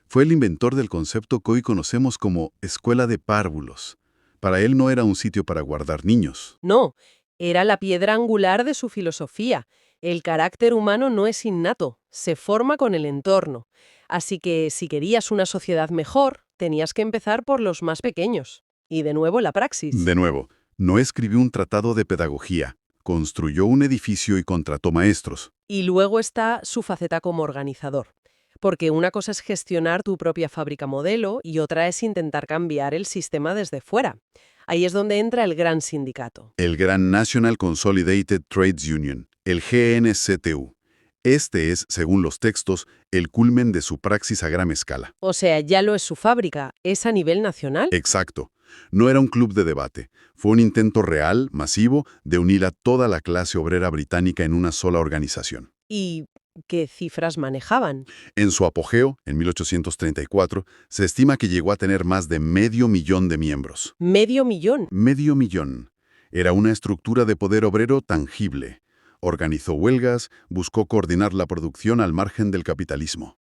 Fue el inventor del concepto que hoy conocemos como escuela de párvulos. Para él no era un sitio para guardar niños. No, era la piedra angular de su filosofía. El carácter humano no es innato, se forma con el entorno. Así que si querías una sociedad mejor, tenías que empezar por los más pequeños. Y de nuevo la praxis. De nuevo, no escribió un tratado de pedagogía, construyó un edificio y contrató maestros. Y luego está su faceta como organizador. Porque una cosa es gestionar tu propia fábrica modelo y otra es intentar cambiar el sistema desde fuera. Ahí es donde entra el gran sindicato. El gran National Consolidated Trades Union, el GNCTU. Este es, según los textos, el culmen de su praxis a gran escala. O sea, ya lo es su fábrica, es a nivel nacional. Exacto. No era un club de debate. Fue un intento real, masivo, de unir a toda la clase obrera británica en una sola organización. ¿Y qué cifras manejaban? En su apogeo, en 1834, se estima que llegó a tener más de 500.000 de miembros. ¿Medio millón? 500.000. Era una estructura de poder obrero tangible. Organizó huelgas, buscó coordinar la producción al margen del capitalismo.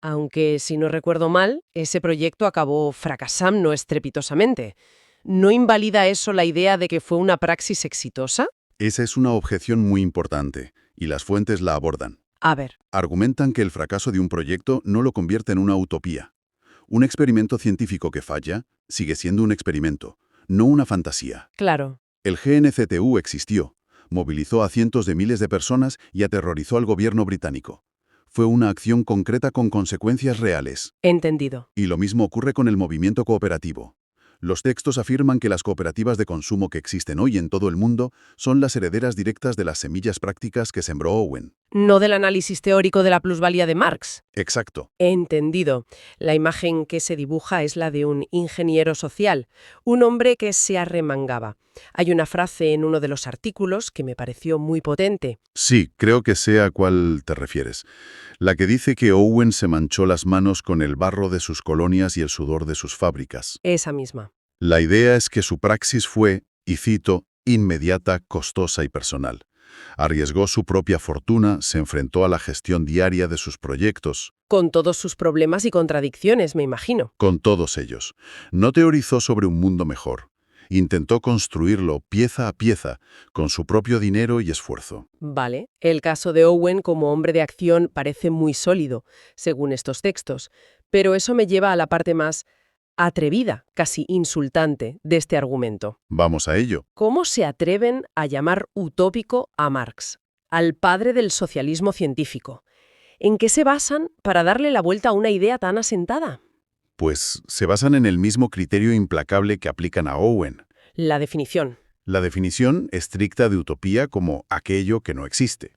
Aunque, si no recuerdo mal, ese proyecto acabó fracasando estrepitosamente. ¿No invalida eso la idea de que fue una praxis exitosa? Esa es una objeción muy importante, y las fuentes la abordan. A ver, Argumentan que el fracaso de un proyecto no lo convierte en una utopía. Un experimento científico que falla sigue siendo un experimento, no una fantasía. claro. El GNCTU existió, movilizó a cientos de miles de personas y aterrorizó al gobierno británico. Fue una acción concreta con consecuencias reales. Entendido. Y lo mismo ocurre con el movimiento cooperativo. Los textos afirman que las cooperativas de consumo que existen hoy en todo el mundo son las herederas directas de las semillas prácticas que sembró Owen. No del análisis teórico de la plusvalía de Marx. Exacto. Entendido. La imagen que se dibuja es la de un ingeniero social, un hombre que se arremangaba. Hay una frase en uno de los artículos que me pareció muy potente. Sí, creo que sé a cuál te refieres. La que dice que Owen se manchó las manos con el barro de sus colonias y el sudor de sus fábricas. Esa misma. La idea es que su praxis fue, y cito, inmediata, costosa y personal. Arriesgó su propia fortuna, se enfrentó a la gestión diaria de sus proyectos, Con todos sus problemas y contradicciones, me imagino. con todos ellos. No teorizó sobre un mundo mejor. Intentó construirlo pieza a pieza, con su propio dinero y esfuerzo. Vale, el caso de Owen como hombre de acción parece muy sólido, según estos textos, pero eso me lleva a la parte más atrevida, casi insultante, de este argumento. Vamos a ello. ¿Cómo se atreven a llamar utópico a Marx, al padre del socialismo científico? ¿En qué se basan para darle la vuelta a una idea tan asentada? Pues se basan en el mismo criterio implacable que aplican a Owen. La definición. La definición estricta de utopía como aquello que no existe.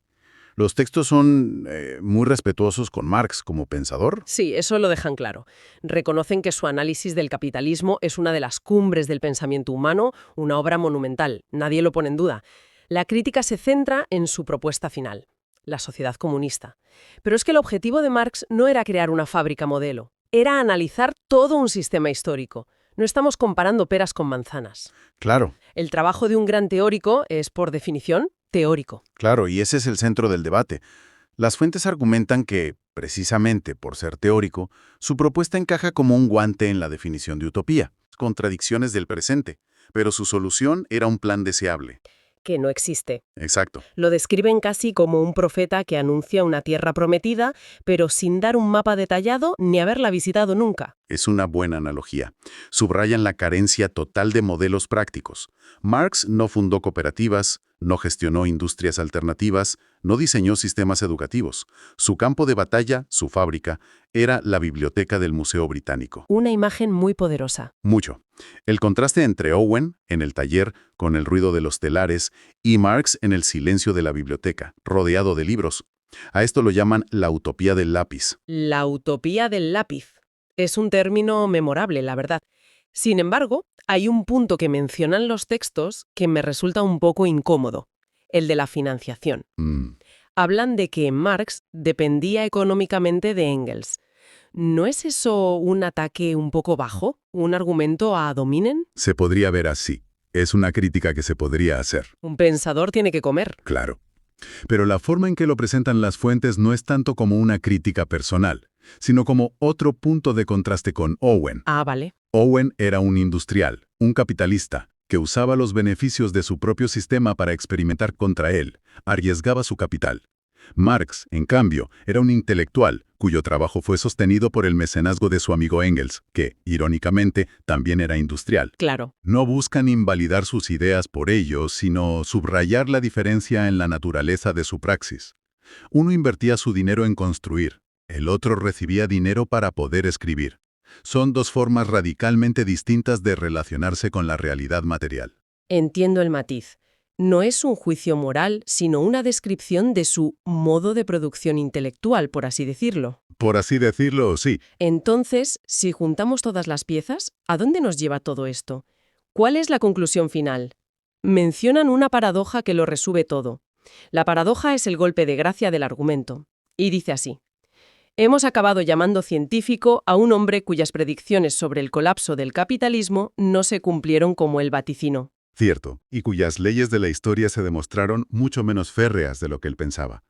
Los textos son muy respetuosos con Marx como pensador. Sí, eso lo dejan claro. Reconocen que su análisis del capitalismo es una de las cumbres del pensamiento humano, una obra monumental. Nadie lo pone en duda. La crítica se centra en su propuesta final, la sociedad comunista. Pero es que el objetivo de Marx no era crear una fábrica modelo, era analizar todo un sistema histórico. No estamos comparando peras con manzanas. Claro, El trabajo de un gran teórico es, por definición, teórico. claro, y ese es el centro del debate. Las fuentes argumentan que, precisamente por ser teórico, su propuesta encaja como un guante en la definición de utopía, contradicciones del presente, pero su solución era un plan deseable. Que no existe. Exacto. Lo describen casi como un profeta que anuncia una tierra prometida, pero sin dar un mapa detallado ni haberla visitado nunca. Es una buena analogía. Subrayan la carencia total de modelos prácticos. Marx no fundó cooperativas, no gestionó industrias alternativas, no diseñó sistemas educativos. Su campo de batalla, su fábrica, era la biblioteca del Museo Británico. Una imagen muy poderosa. Mucho. El contraste entre Owen, en el taller, con el ruido de los telares, y Marx en el silencio de la biblioteca, rodeado de libros. A esto lo llaman la utopía del lápiz. La utopía del lápiz. Es un término memorable, la verdad. Sin embargo, hay un punto que mencionan los textos que me resulta un poco incómodo, el de la financiación. Hablan de que Marx dependía económicamente de Engels. ¿No es eso un ataque un poco bajo? ¿Un argumento a dominen? Se podría ver así. Es una crítica que se podría hacer. Un pensador tiene que comer. Claro. Pero la forma en que lo presentan las fuentes no es tanto como una crítica personal, sino como otro punto de contraste con Owen. Ah, vale. Owen era un industrial, un capitalista, que usaba los beneficios de su propio sistema para experimentar contra él, arriesgaba su capital. Marx, en cambio, era un intelectual, cuyo trabajo fue sostenido por el mecenazgo de su amigo Engels, que, irónicamente, también era industrial. Claro. No buscan invalidar sus ideas por ello, sino subrayar la diferencia en la naturaleza de su praxis. Uno invertía su dinero en construir, el otro recibía dinero para poder escribir. Son dos formas radicalmente distintas de relacionarse con la realidad material. Entiendo el matiz. no es un juicio moral, sino una descripción de su modo de producción intelectual, por así decirlo. Por así decirlo, sí. Entonces, si juntamos todas las piezas, ¿a dónde nos lleva todo esto? ¿Cuál es la conclusión final? Mencionan una paradoja que lo resume todo. La paradoja es el golpe de gracia del argumento. Y dice así: hemos acabado llamando científico a un hombre cuyas predicciones sobre el colapso del capitalismo no se cumplieron como él vaticinó. Cierto, y cuyas leyes de la historia se demostraron mucho menos férreas de lo que él pensaba.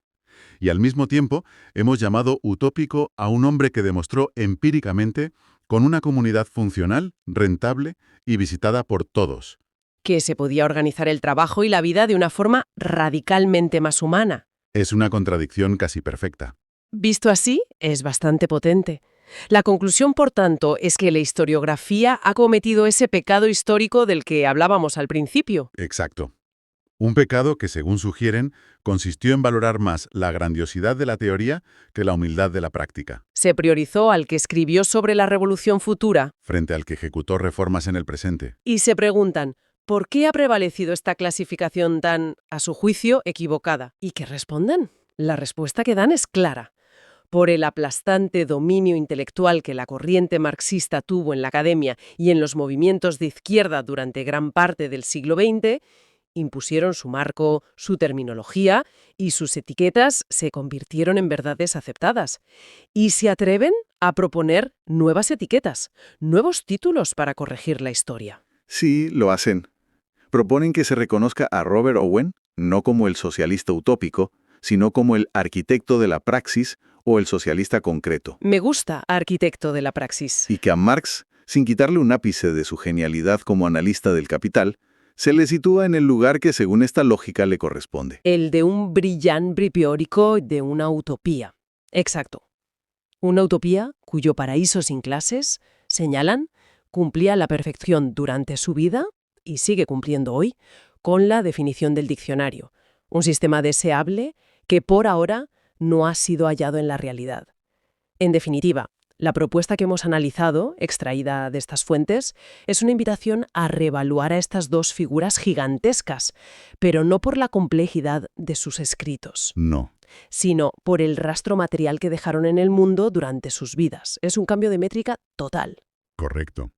Y al mismo tiempo, hemos llamado utópico a un hombre que demostró empíricamente, con una comunidad funcional, rentable y visitada por todos. Que se podía organizar el trabajo y la vida de una forma radicalmente más humana. Es una contradicción casi perfecta. Visto así, es bastante potente. La conclusión, por tanto, es que la historiografía ha cometido ese pecado histórico del que hablábamos al principio. Exacto. Un pecado que, según sugieren, consistió en valorar más la grandiosidad de la teoría que la humildad de la práctica, Se priorizó al que escribió sobre la revolución futura frente al que ejecutó reformas en el presente. y se preguntan, ¿por qué ha prevalecido esta clasificación tan, a su juicio, equivocada? ¿Y qué responden? La respuesta que dan es clara. Por el aplastante dominio intelectual que la corriente marxista tuvo en la academia y en los movimientos de izquierda durante gran parte del siglo XX, impusieron su marco, su terminología y sus etiquetas se convirtieron en verdades aceptadas. Y se atreven a proponer nuevas etiquetas, nuevos títulos para corregir la historia. Sí, lo hacen. Proponen que se reconozca a Robert Owen no como el socialista utópico, sino como el arquitecto de la praxis o el socialista concreto, Me gusta, arquitecto de la praxis. y que a Marx, sin quitarle un ápice de su genialidad como analista del capital, se le sitúa en el lugar que según esta lógica le corresponde. El de un brillante priórico de una utopía. Exacto. Una utopía cuyo paraíso sin clases, señalan, cumplía a la perfección durante su vida, y sigue cumpliendo hoy, con la definición del diccionario. Un sistema deseable que por ahora no ha sido hallado en la realidad. En definitiva, la propuesta que hemos analizado, extraída de estas fuentes, es una invitación a reevaluar a estas dos figuras gigantescas, pero no por la complejidad de sus escritos, No. sino por el rastro material que dejaron en el mundo durante sus vidas. Es un cambio de métrica total. Correcto.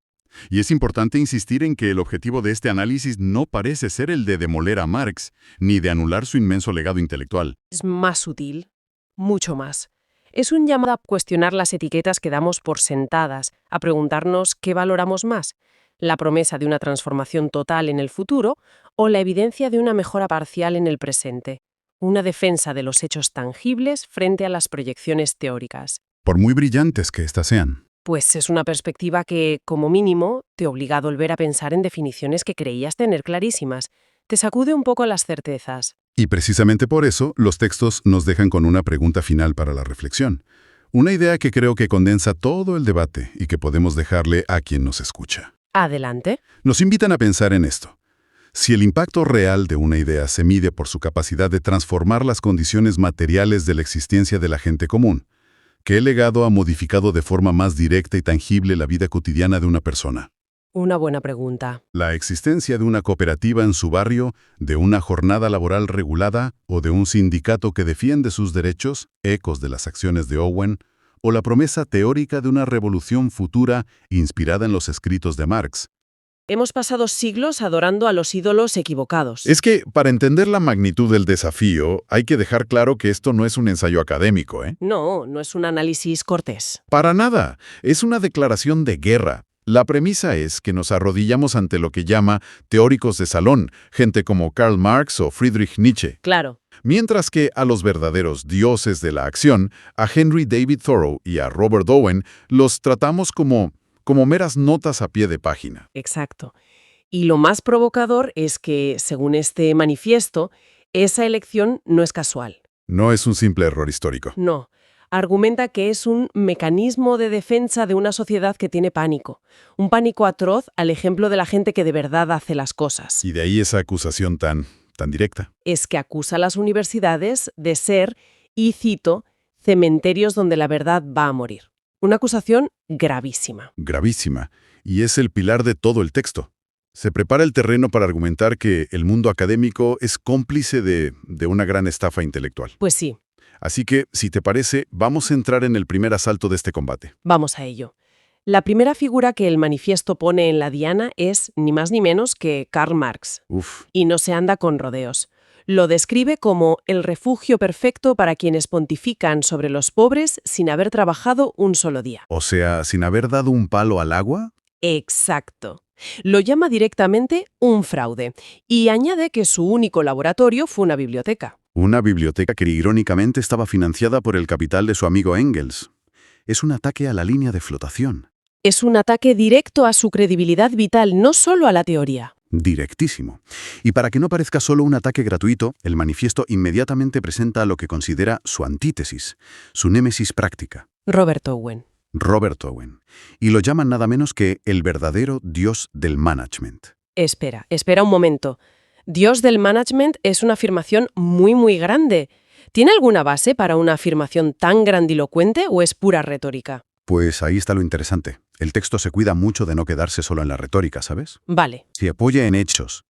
Y es importante insistir en que el objetivo de este análisis no parece ser el de demoler a Marx, ni de anular su inmenso legado intelectual. Es más sutil, mucho más. Es un llamado a cuestionar las etiquetas que damos por sentadas, a preguntarnos qué valoramos más, la promesa de una transformación total en el futuro o la evidencia de una mejora parcial en el presente, una defensa de los hechos tangibles frente a las proyecciones teóricas. Por muy brillantes que éstas sean. Pues es una perspectiva que, como mínimo, te obliga a volver a pensar en definiciones que creías tener clarísimas. Te sacude un poco las certezas. Y precisamente por eso, los textos nos dejan con una pregunta final para la reflexión. Una idea que creo que condensa todo el debate y que podemos dejarle a quien nos escucha. Adelante. Nos invitan a pensar en esto. Si el impacto real de una idea se mide por su capacidad de transformar las condiciones materiales de la existencia de la gente común, ¿qué legado ha modificado de forma más directa y tangible la vida cotidiana de una persona? Una buena pregunta. La existencia de una cooperativa en su barrio, de una jornada laboral regulada o de un sindicato que defiende sus derechos, ecos de las acciones de Owen, o la promesa teórica de una revolución futura inspirada en los escritos de Marx. Hemos pasado siglos adorando a los ídolos equivocados. Es que, para entender la magnitud del desafío, hay que dejar claro que esto no es un ensayo académico, ¿eh? No, no es un análisis cortés. Para nada. Es una declaración de guerra. La premisa es que nos arrodillamos ante lo que llama teóricos de salón, gente como Karl Marx o Friedrich Nietzsche. Claro. Mientras que a los verdaderos dioses de la acción, a Henry David Thoreau y a Robert Owen, los tratamos como meras notas a pie de página. Exacto. Y lo más provocador es que, según este manifiesto, esa elección no es casual. No es un simple error histórico. No. Argumenta que es un mecanismo de defensa de una sociedad que tiene pánico. Un pánico atroz al ejemplo de la gente que de verdad hace las cosas. Y de ahí esa acusación tan directa. Es que acusa a las universidades de ser, y cito, cementerios donde la verdad va a morir. Una acusación gravísima. Gravísima. Y es el pilar de todo el texto. Se prepara el terreno para argumentar que el mundo académico es cómplice de una gran estafa intelectual. Pues sí, Así que, si te parece, vamos a entrar en el primer asalto de este combate. vamos a ello. La primera figura que el manifiesto pone en la diana es ni más ni menos que Karl Marx. Uf, Y no se anda con rodeos. Lo describe como el refugio perfecto para quienes pontifican sobre los pobres sin haber trabajado un solo día. o sea, sin haber dado un palo al agua. Exacto. Lo llama directamente un fraude y añade que su único laboratorio fue una biblioteca. Una biblioteca que irónicamente estaba financiada por el capital de su amigo Engels. Es un ataque a la línea de flotación. Es un ataque directo a su credibilidad vital, no solo a la teoría. Directísimo. Y para que no parezca solo un ataque gratuito, el manifiesto inmediatamente presenta lo que considera su antítesis, su némesis práctica, Robert Owen. Robert Owen. Y lo llaman nada menos que el verdadero dios del management. Espera un momento. Dios del management es una afirmación muy grande. ¿Tiene alguna base para una afirmación tan grandilocuente o es pura retórica? Pues ahí está lo interesante. El texto se cuida mucho de no quedarse solo en la retórica, ¿sabes? Vale. Se apoya en hechos,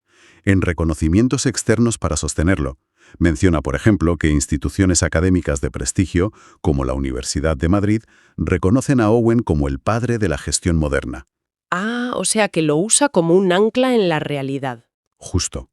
en reconocimientos externos para sostenerlo. Menciona, por ejemplo, que instituciones académicas de prestigio, como la Universidad de Madrid, reconocen a Owen como el padre de la gestión moderna. Ah, o sea que lo usa como un ancla en la realidad. Justo.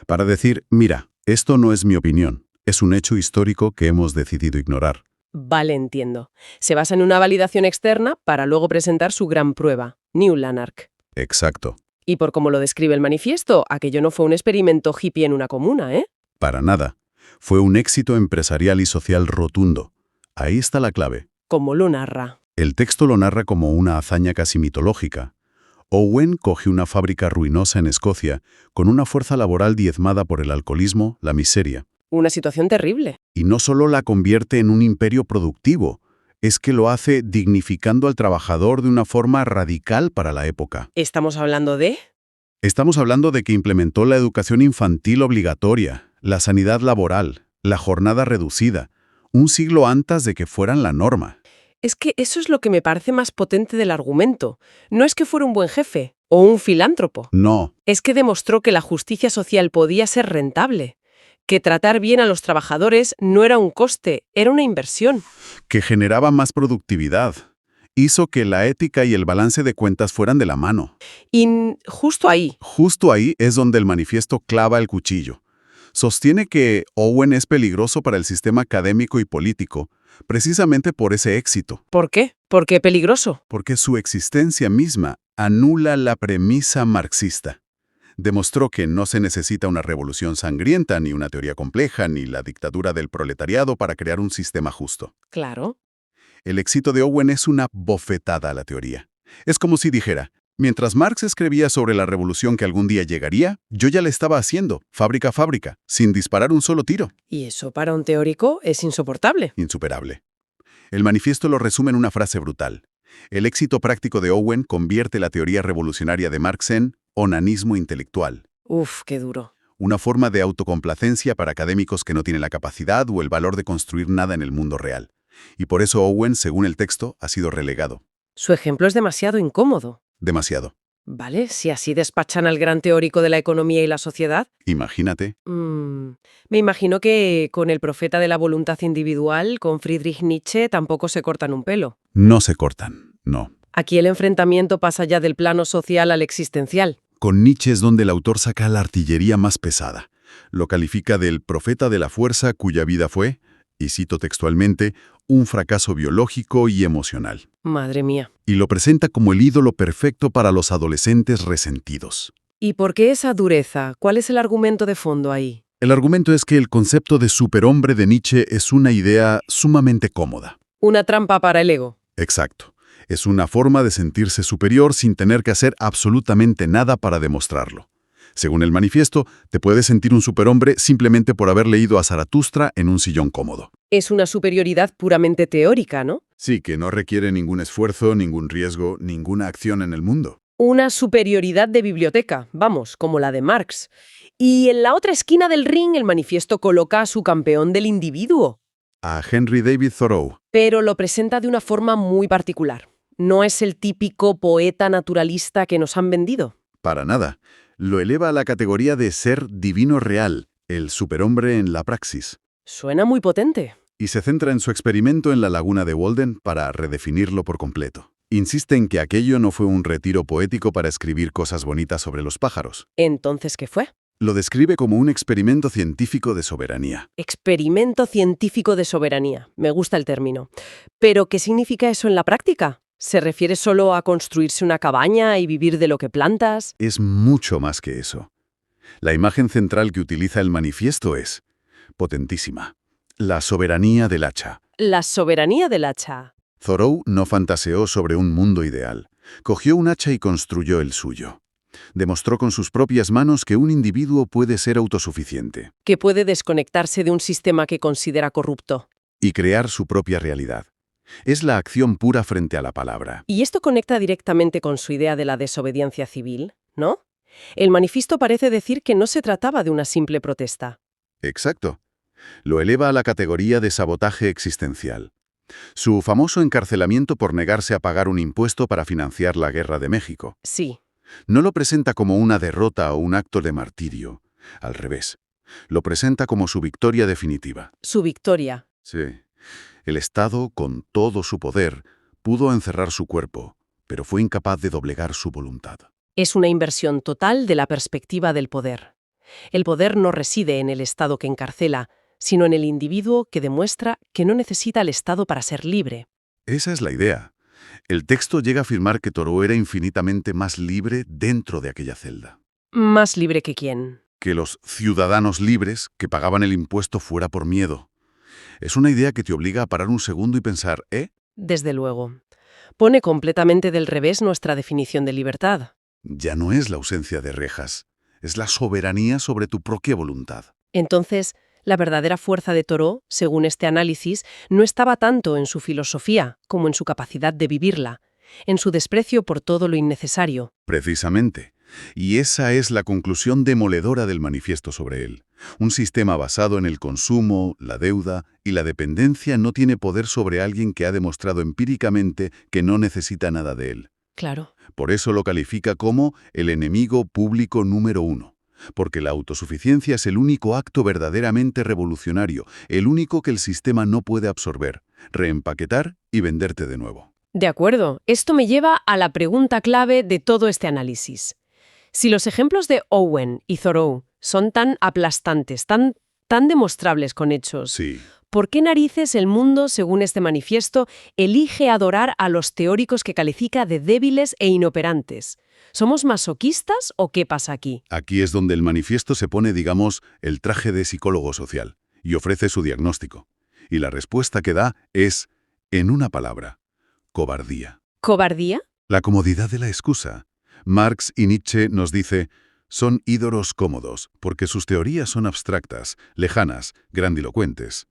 Para decir, mira, esto no es mi opinión, es un hecho histórico que hemos decidido ignorar. Vale, entiendo. Se basa en una validación externa para luego presentar su gran prueba, New Lanark. Exacto. Y por como lo describe el manifiesto, aquello no fue un experimento hippie en una comuna, ¿eh? Para nada. Fue un éxito empresarial y social rotundo. Ahí está la clave. Como lo narra. El texto lo narra como una hazaña casi mitológica. Owen coge una fábrica ruinosa en Escocia, con una fuerza laboral diezmada por el alcoholismo, la miseria. Una situación terrible. Y no solo la convierte en un imperio productivo, es que lo hace dignificando al trabajador de una forma radical para la época. ¿Estamos hablando de? Estamos hablando de que implementó la educación infantil obligatoria, la sanidad laboral, la jornada reducida, un siglo antes de que fueran la norma. Es que eso es lo que me parece más potente del argumento. No es que fuera un buen jefe o un filántropo. No, Es que demostró que la justicia social podía ser rentable. Que tratar bien a los trabajadores no era un coste, era una inversión. que generaba más productividad. Hizo que la ética y el balance de cuentas fueran de la mano. Y justo ahí, Justo ahí es donde el manifiesto clava el cuchillo. Sostiene que Owen es peligroso para el sistema académico y político, precisamente por ese éxito, ¿por qué? Porque peligroso. porque su existencia misma anula la premisa marxista. Demostró que no se necesita una revolución sangrienta, ni una teoría compleja, ni la dictadura del proletariado para crear un sistema justo. Claro. El éxito de Owen es una bofetada a la teoría. Es como si dijera, mientras Marx escribía sobre la revolución que algún día llegaría, yo ya la estaba haciendo, fábrica a fábrica, sin disparar un solo tiro. Y eso para un teórico es insoportable. Insuperable. El manifiesto lo resume en una frase brutal. El éxito práctico de Owen convierte la teoría revolucionaria de Marx en onanismo intelectual, Uf, qué duro. una forma de autocomplacencia para académicos que no tienen la capacidad o el valor de construir nada en el mundo real. Y por eso Owen, según el texto, ha sido relegado. Su ejemplo es demasiado incómodo. Demasiado. ¿Vale? Si así despachan al gran teórico de la economía y la sociedad. Imagínate. Me imagino que con el profeta de la voluntad individual, con Friedrich Nietzsche, tampoco se cortan un pelo. No se cortan, no. Aquí el enfrentamiento pasa ya del plano social al existencial. Con Nietzsche es donde el autor saca la artillería más pesada. Lo califica del profeta de la fuerza cuya vida fue, y cito textualmente, un fracaso biológico y emocional. Madre mía. Y lo presenta como el ídolo perfecto para los adolescentes resentidos. ¿Y por qué esa dureza? ¿Cuál es el argumento de fondo ahí? El argumento es que el concepto de superhombre de Nietzsche es una idea sumamente cómoda. Una trampa para el ego. Exacto. Es una forma de sentirse superior sin tener que hacer absolutamente nada para demostrarlo. Según el manifiesto, te puedes sentir un superhombre simplemente por haber leído a Zaratustra en un sillón cómodo. Es una superioridad puramente teórica, ¿no? Sí, que no requiere ningún esfuerzo, ningún riesgo, ninguna acción en el mundo. Una superioridad de biblioteca, vamos, como la de Marx. Y en la otra esquina del ring el manifiesto coloca a su campeón del individuo, A Henry David Thoreau. pero lo presenta de una forma muy particular. No es el típico poeta naturalista que nos han vendido. Para nada. Lo eleva a la categoría de ser divino real, el superhombre en la praxis. Suena muy potente. Y se centra en su experimento en la laguna de Walden para redefinirlo por completo. Insiste en que aquello no fue un retiro poético para escribir cosas bonitas sobre los pájaros. ¿Entonces qué fue? Lo describe como un experimento científico de soberanía. Experimento científico de soberanía. Me gusta el término. ¿Pero qué significa eso en la práctica? ¿Se refiere solo a construirse una cabaña y vivir de lo que plantas? Es mucho más que eso. La imagen central que utiliza el manifiesto es potentísima. La soberanía del hacha. La soberanía del hacha. Thoreau no fantaseó sobre un mundo ideal. Cogió un hacha y construyó el suyo. Demostró con sus propias manos que un individuo puede ser autosuficiente Que puede desconectarse de un sistema que considera corrupto. y crear su propia realidad. Es la acción pura frente a la palabra. Y esto conecta directamente con su idea de la desobediencia civil, ¿no? El manifiesto parece decir que no se trataba de una simple protesta. Exacto. Lo eleva a la categoría de sabotaje existencial. Su famoso encarcelamiento por negarse a pagar un impuesto para financiar la Guerra de México. Sí, No lo presenta como una derrota o un acto de martirio. Al revés. Lo presenta como su victoria definitiva. su victoria. Sí. El Estado, con todo su poder, pudo encerrar su cuerpo, pero fue incapaz de doblegar su voluntad. Es una inversión total de la perspectiva del poder. El poder no reside en el Estado que encarcela, sino en el individuo que demuestra que no necesita al Estado para ser libre. Esa es la idea. El texto llega a afirmar que Thoreau era infinitamente más libre dentro de aquella celda. ¿Más libre que quién? Que los ciudadanos libres que pagaban el impuesto fuera por miedo. Es una idea que te obliga a parar un segundo y pensar, Desde luego. Pone completamente del revés nuestra definición de libertad. ya no es la ausencia de rejas, es la soberanía sobre tu propia voluntad. Entonces, la verdadera fuerza de Thoreau, según este análisis, no estaba tanto en su filosofía como en su capacidad de vivirla, en su desprecio por todo lo innecesario. Precisamente. Y esa es la conclusión demoledora del manifiesto sobre él. Un sistema basado en el consumo, la deuda y la dependencia no tiene poder sobre alguien que ha demostrado empíricamente que no necesita nada de él. Claro. Por eso lo califica como el enemigo público número 1. Porque la autosuficiencia es el único acto verdaderamente revolucionario, el único que el sistema no puede absorber, reempaquetar y venderte de nuevo. De acuerdo. Esto me lleva a la pregunta clave de todo este análisis. Si los ejemplos de Owen y Thoreau son tan aplastantes, tan demostrables con hechos, Sí. ¿por qué narices el mundo, según este manifiesto, elige adorar a los teóricos que califica de débiles e inoperantes? ¿Somos masoquistas o qué pasa aquí? Aquí es donde el manifiesto se pone, digamos, el traje de psicólogo social y ofrece su diagnóstico. Y la respuesta que da es, en una palabra, cobardía. ¿Cobardía? La comodidad de la excusa. Marx y Nietzsche nos dice, son ídolos cómodos, porque sus teorías son abstractas, lejanas, grandilocuentes.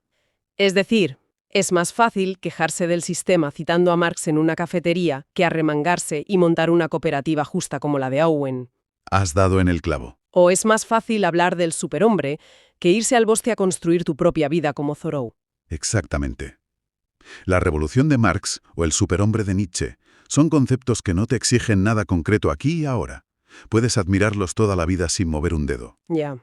Es decir, es más fácil quejarse del sistema citando a Marx en una cafetería que arremangarse y montar una cooperativa justa como la de Owen. Has dado en el clavo. O es más fácil hablar del superhombre que irse al bosque a construir tu propia vida como Thoreau. Exactamente. La revolución de Marx o el superhombre de Nietzsche son conceptos que no te exigen nada concreto aquí y ahora. Puedes admirarlos toda la vida sin mover un dedo. Ya.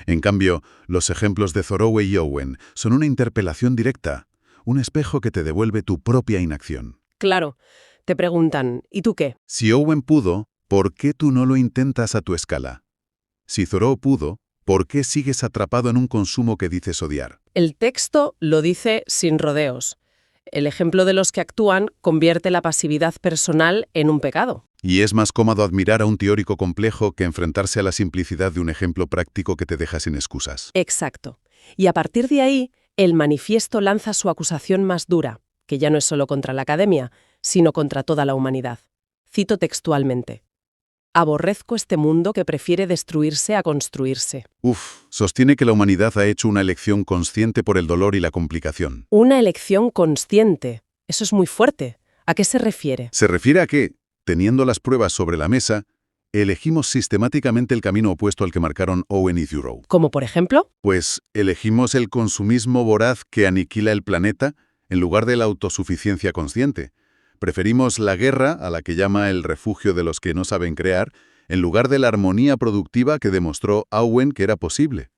En cambio, los ejemplos de Thoreau y Owen son una interpelación directa, un espejo que te devuelve tu propia inacción. Claro. Te preguntan, ¿y tú qué? Si Owen pudo, ¿por qué tú no lo intentas a tu escala? Si Thoreau pudo, ¿por qué sigues atrapado en un consumo que dices odiar? El texto lo dice sin rodeos. El ejemplo de los que actúan convierte la pasividad personal en un pecado. Y es más cómodo admirar a un teórico complejo que enfrentarse a la simplicidad de un ejemplo práctico que te deja sin excusas. Exacto. Y a partir de ahí, el manifiesto lanza su acusación más dura, que ya no es solo contra la academia, sino contra toda la humanidad. Cito textualmente. Aborrezco este mundo que prefiere destruirse a construirse. Sostiene que la humanidad ha hecho una elección consciente por el dolor y la complicación. Una elección consciente. Eso es muy fuerte. ¿A qué se refiere? Se refiere a que, teniendo las pruebas sobre la mesa, elegimos sistemáticamente el camino opuesto al que marcaron Owen y Thoreau. ¿Como por ejemplo? Pues elegimos el consumismo voraz que aniquila el planeta en lugar de la autosuficiencia consciente. Preferimos la guerra, a la que llama el refugio de los que no saben crear, en lugar de la armonía productiva que demostró Owen que era posible.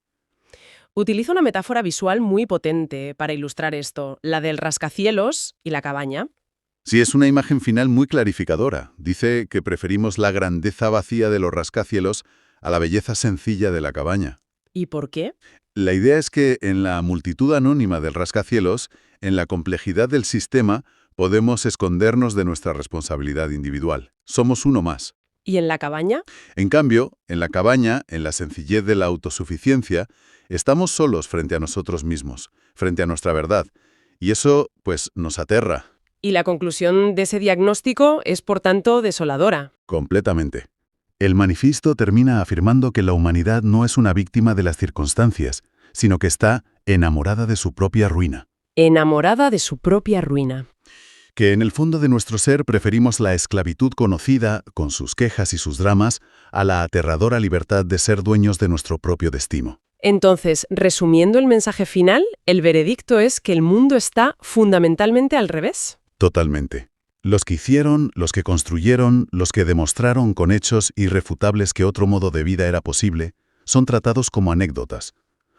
Utiliza una metáfora visual muy potente para ilustrar esto, la del rascacielos y la cabaña. Sí, es una imagen final muy clarificadora. Dice que preferimos la grandeza vacía de los rascacielos a la belleza sencilla de la cabaña. ¿Y por qué? La idea es que en la multitud anónima del rascacielos, en la complejidad del sistema, podemos escondernos de nuestra responsabilidad individual. Somos uno más. ¿Y en la cabaña? En cambio, en la cabaña, en la sencillez de la autosuficiencia, estamos solos frente a nosotros mismos, frente a nuestra verdad. Y eso, pues, nos aterra. Y la conclusión de ese diagnóstico es, por tanto, desoladora. Completamente. El manifiesto termina afirmando que la humanidad no es una víctima de las circunstancias, sino que está enamorada de su propia ruina. Enamorada de su propia ruina. Que en el fondo de nuestro ser preferimos la esclavitud conocida, con sus quejas y sus dramas, a la aterradora libertad de ser dueños de nuestro propio destino. Entonces, resumiendo el mensaje final, el veredicto es que el mundo está fundamentalmente al revés. Totalmente. Los que hicieron, los que construyeron, los que demostraron con hechos irrefutables que otro modo de vida era posible, son tratados como anécdotas,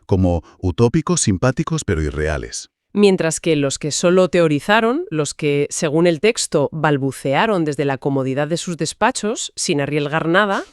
como utópicos, simpáticos pero irreales. Mientras que los que solo teorizaron, los que, según el texto, balbucearon desde la comodidad de sus despachos, sin arriesgar nada,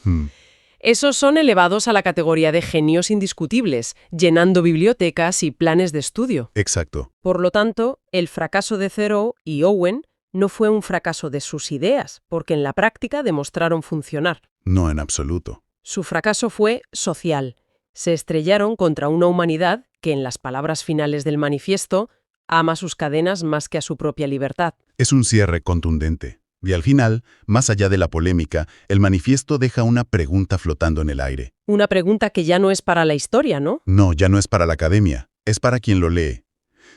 esos son elevados a la categoría de genios indiscutibles, llenando bibliotecas y planes de estudio. Exacto. Por lo tanto, el fracaso de Thoreau y Owen no fue un fracaso de sus ideas, porque en la práctica demostraron funcionar. No en absoluto. Su fracaso fue social. Se estrellaron contra una humanidad que, en las palabras finales del manifiesto, ama sus cadenas más que a su propia libertad. Es un cierre contundente. Y al final, más allá de la polémica, el manifiesto deja una pregunta flotando en el aire. Una pregunta que ya no es para la historia, ¿no? No, ya no es para la academia, es para quien lo lee.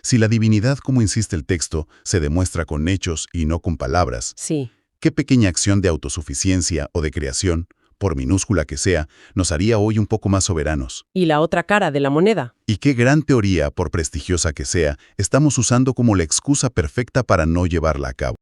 Si la divinidad, como insiste el texto, se demuestra con hechos y no con palabras, Sí. ¿qué pequeña acción de autosuficiencia o de creación, por minúscula que sea, nos haría hoy un poco más soberanos? ¿Y la otra cara de la moneda? ¿Y qué gran teoría, por prestigiosa que sea, estamos usando como la excusa perfecta para no llevarla a cabo?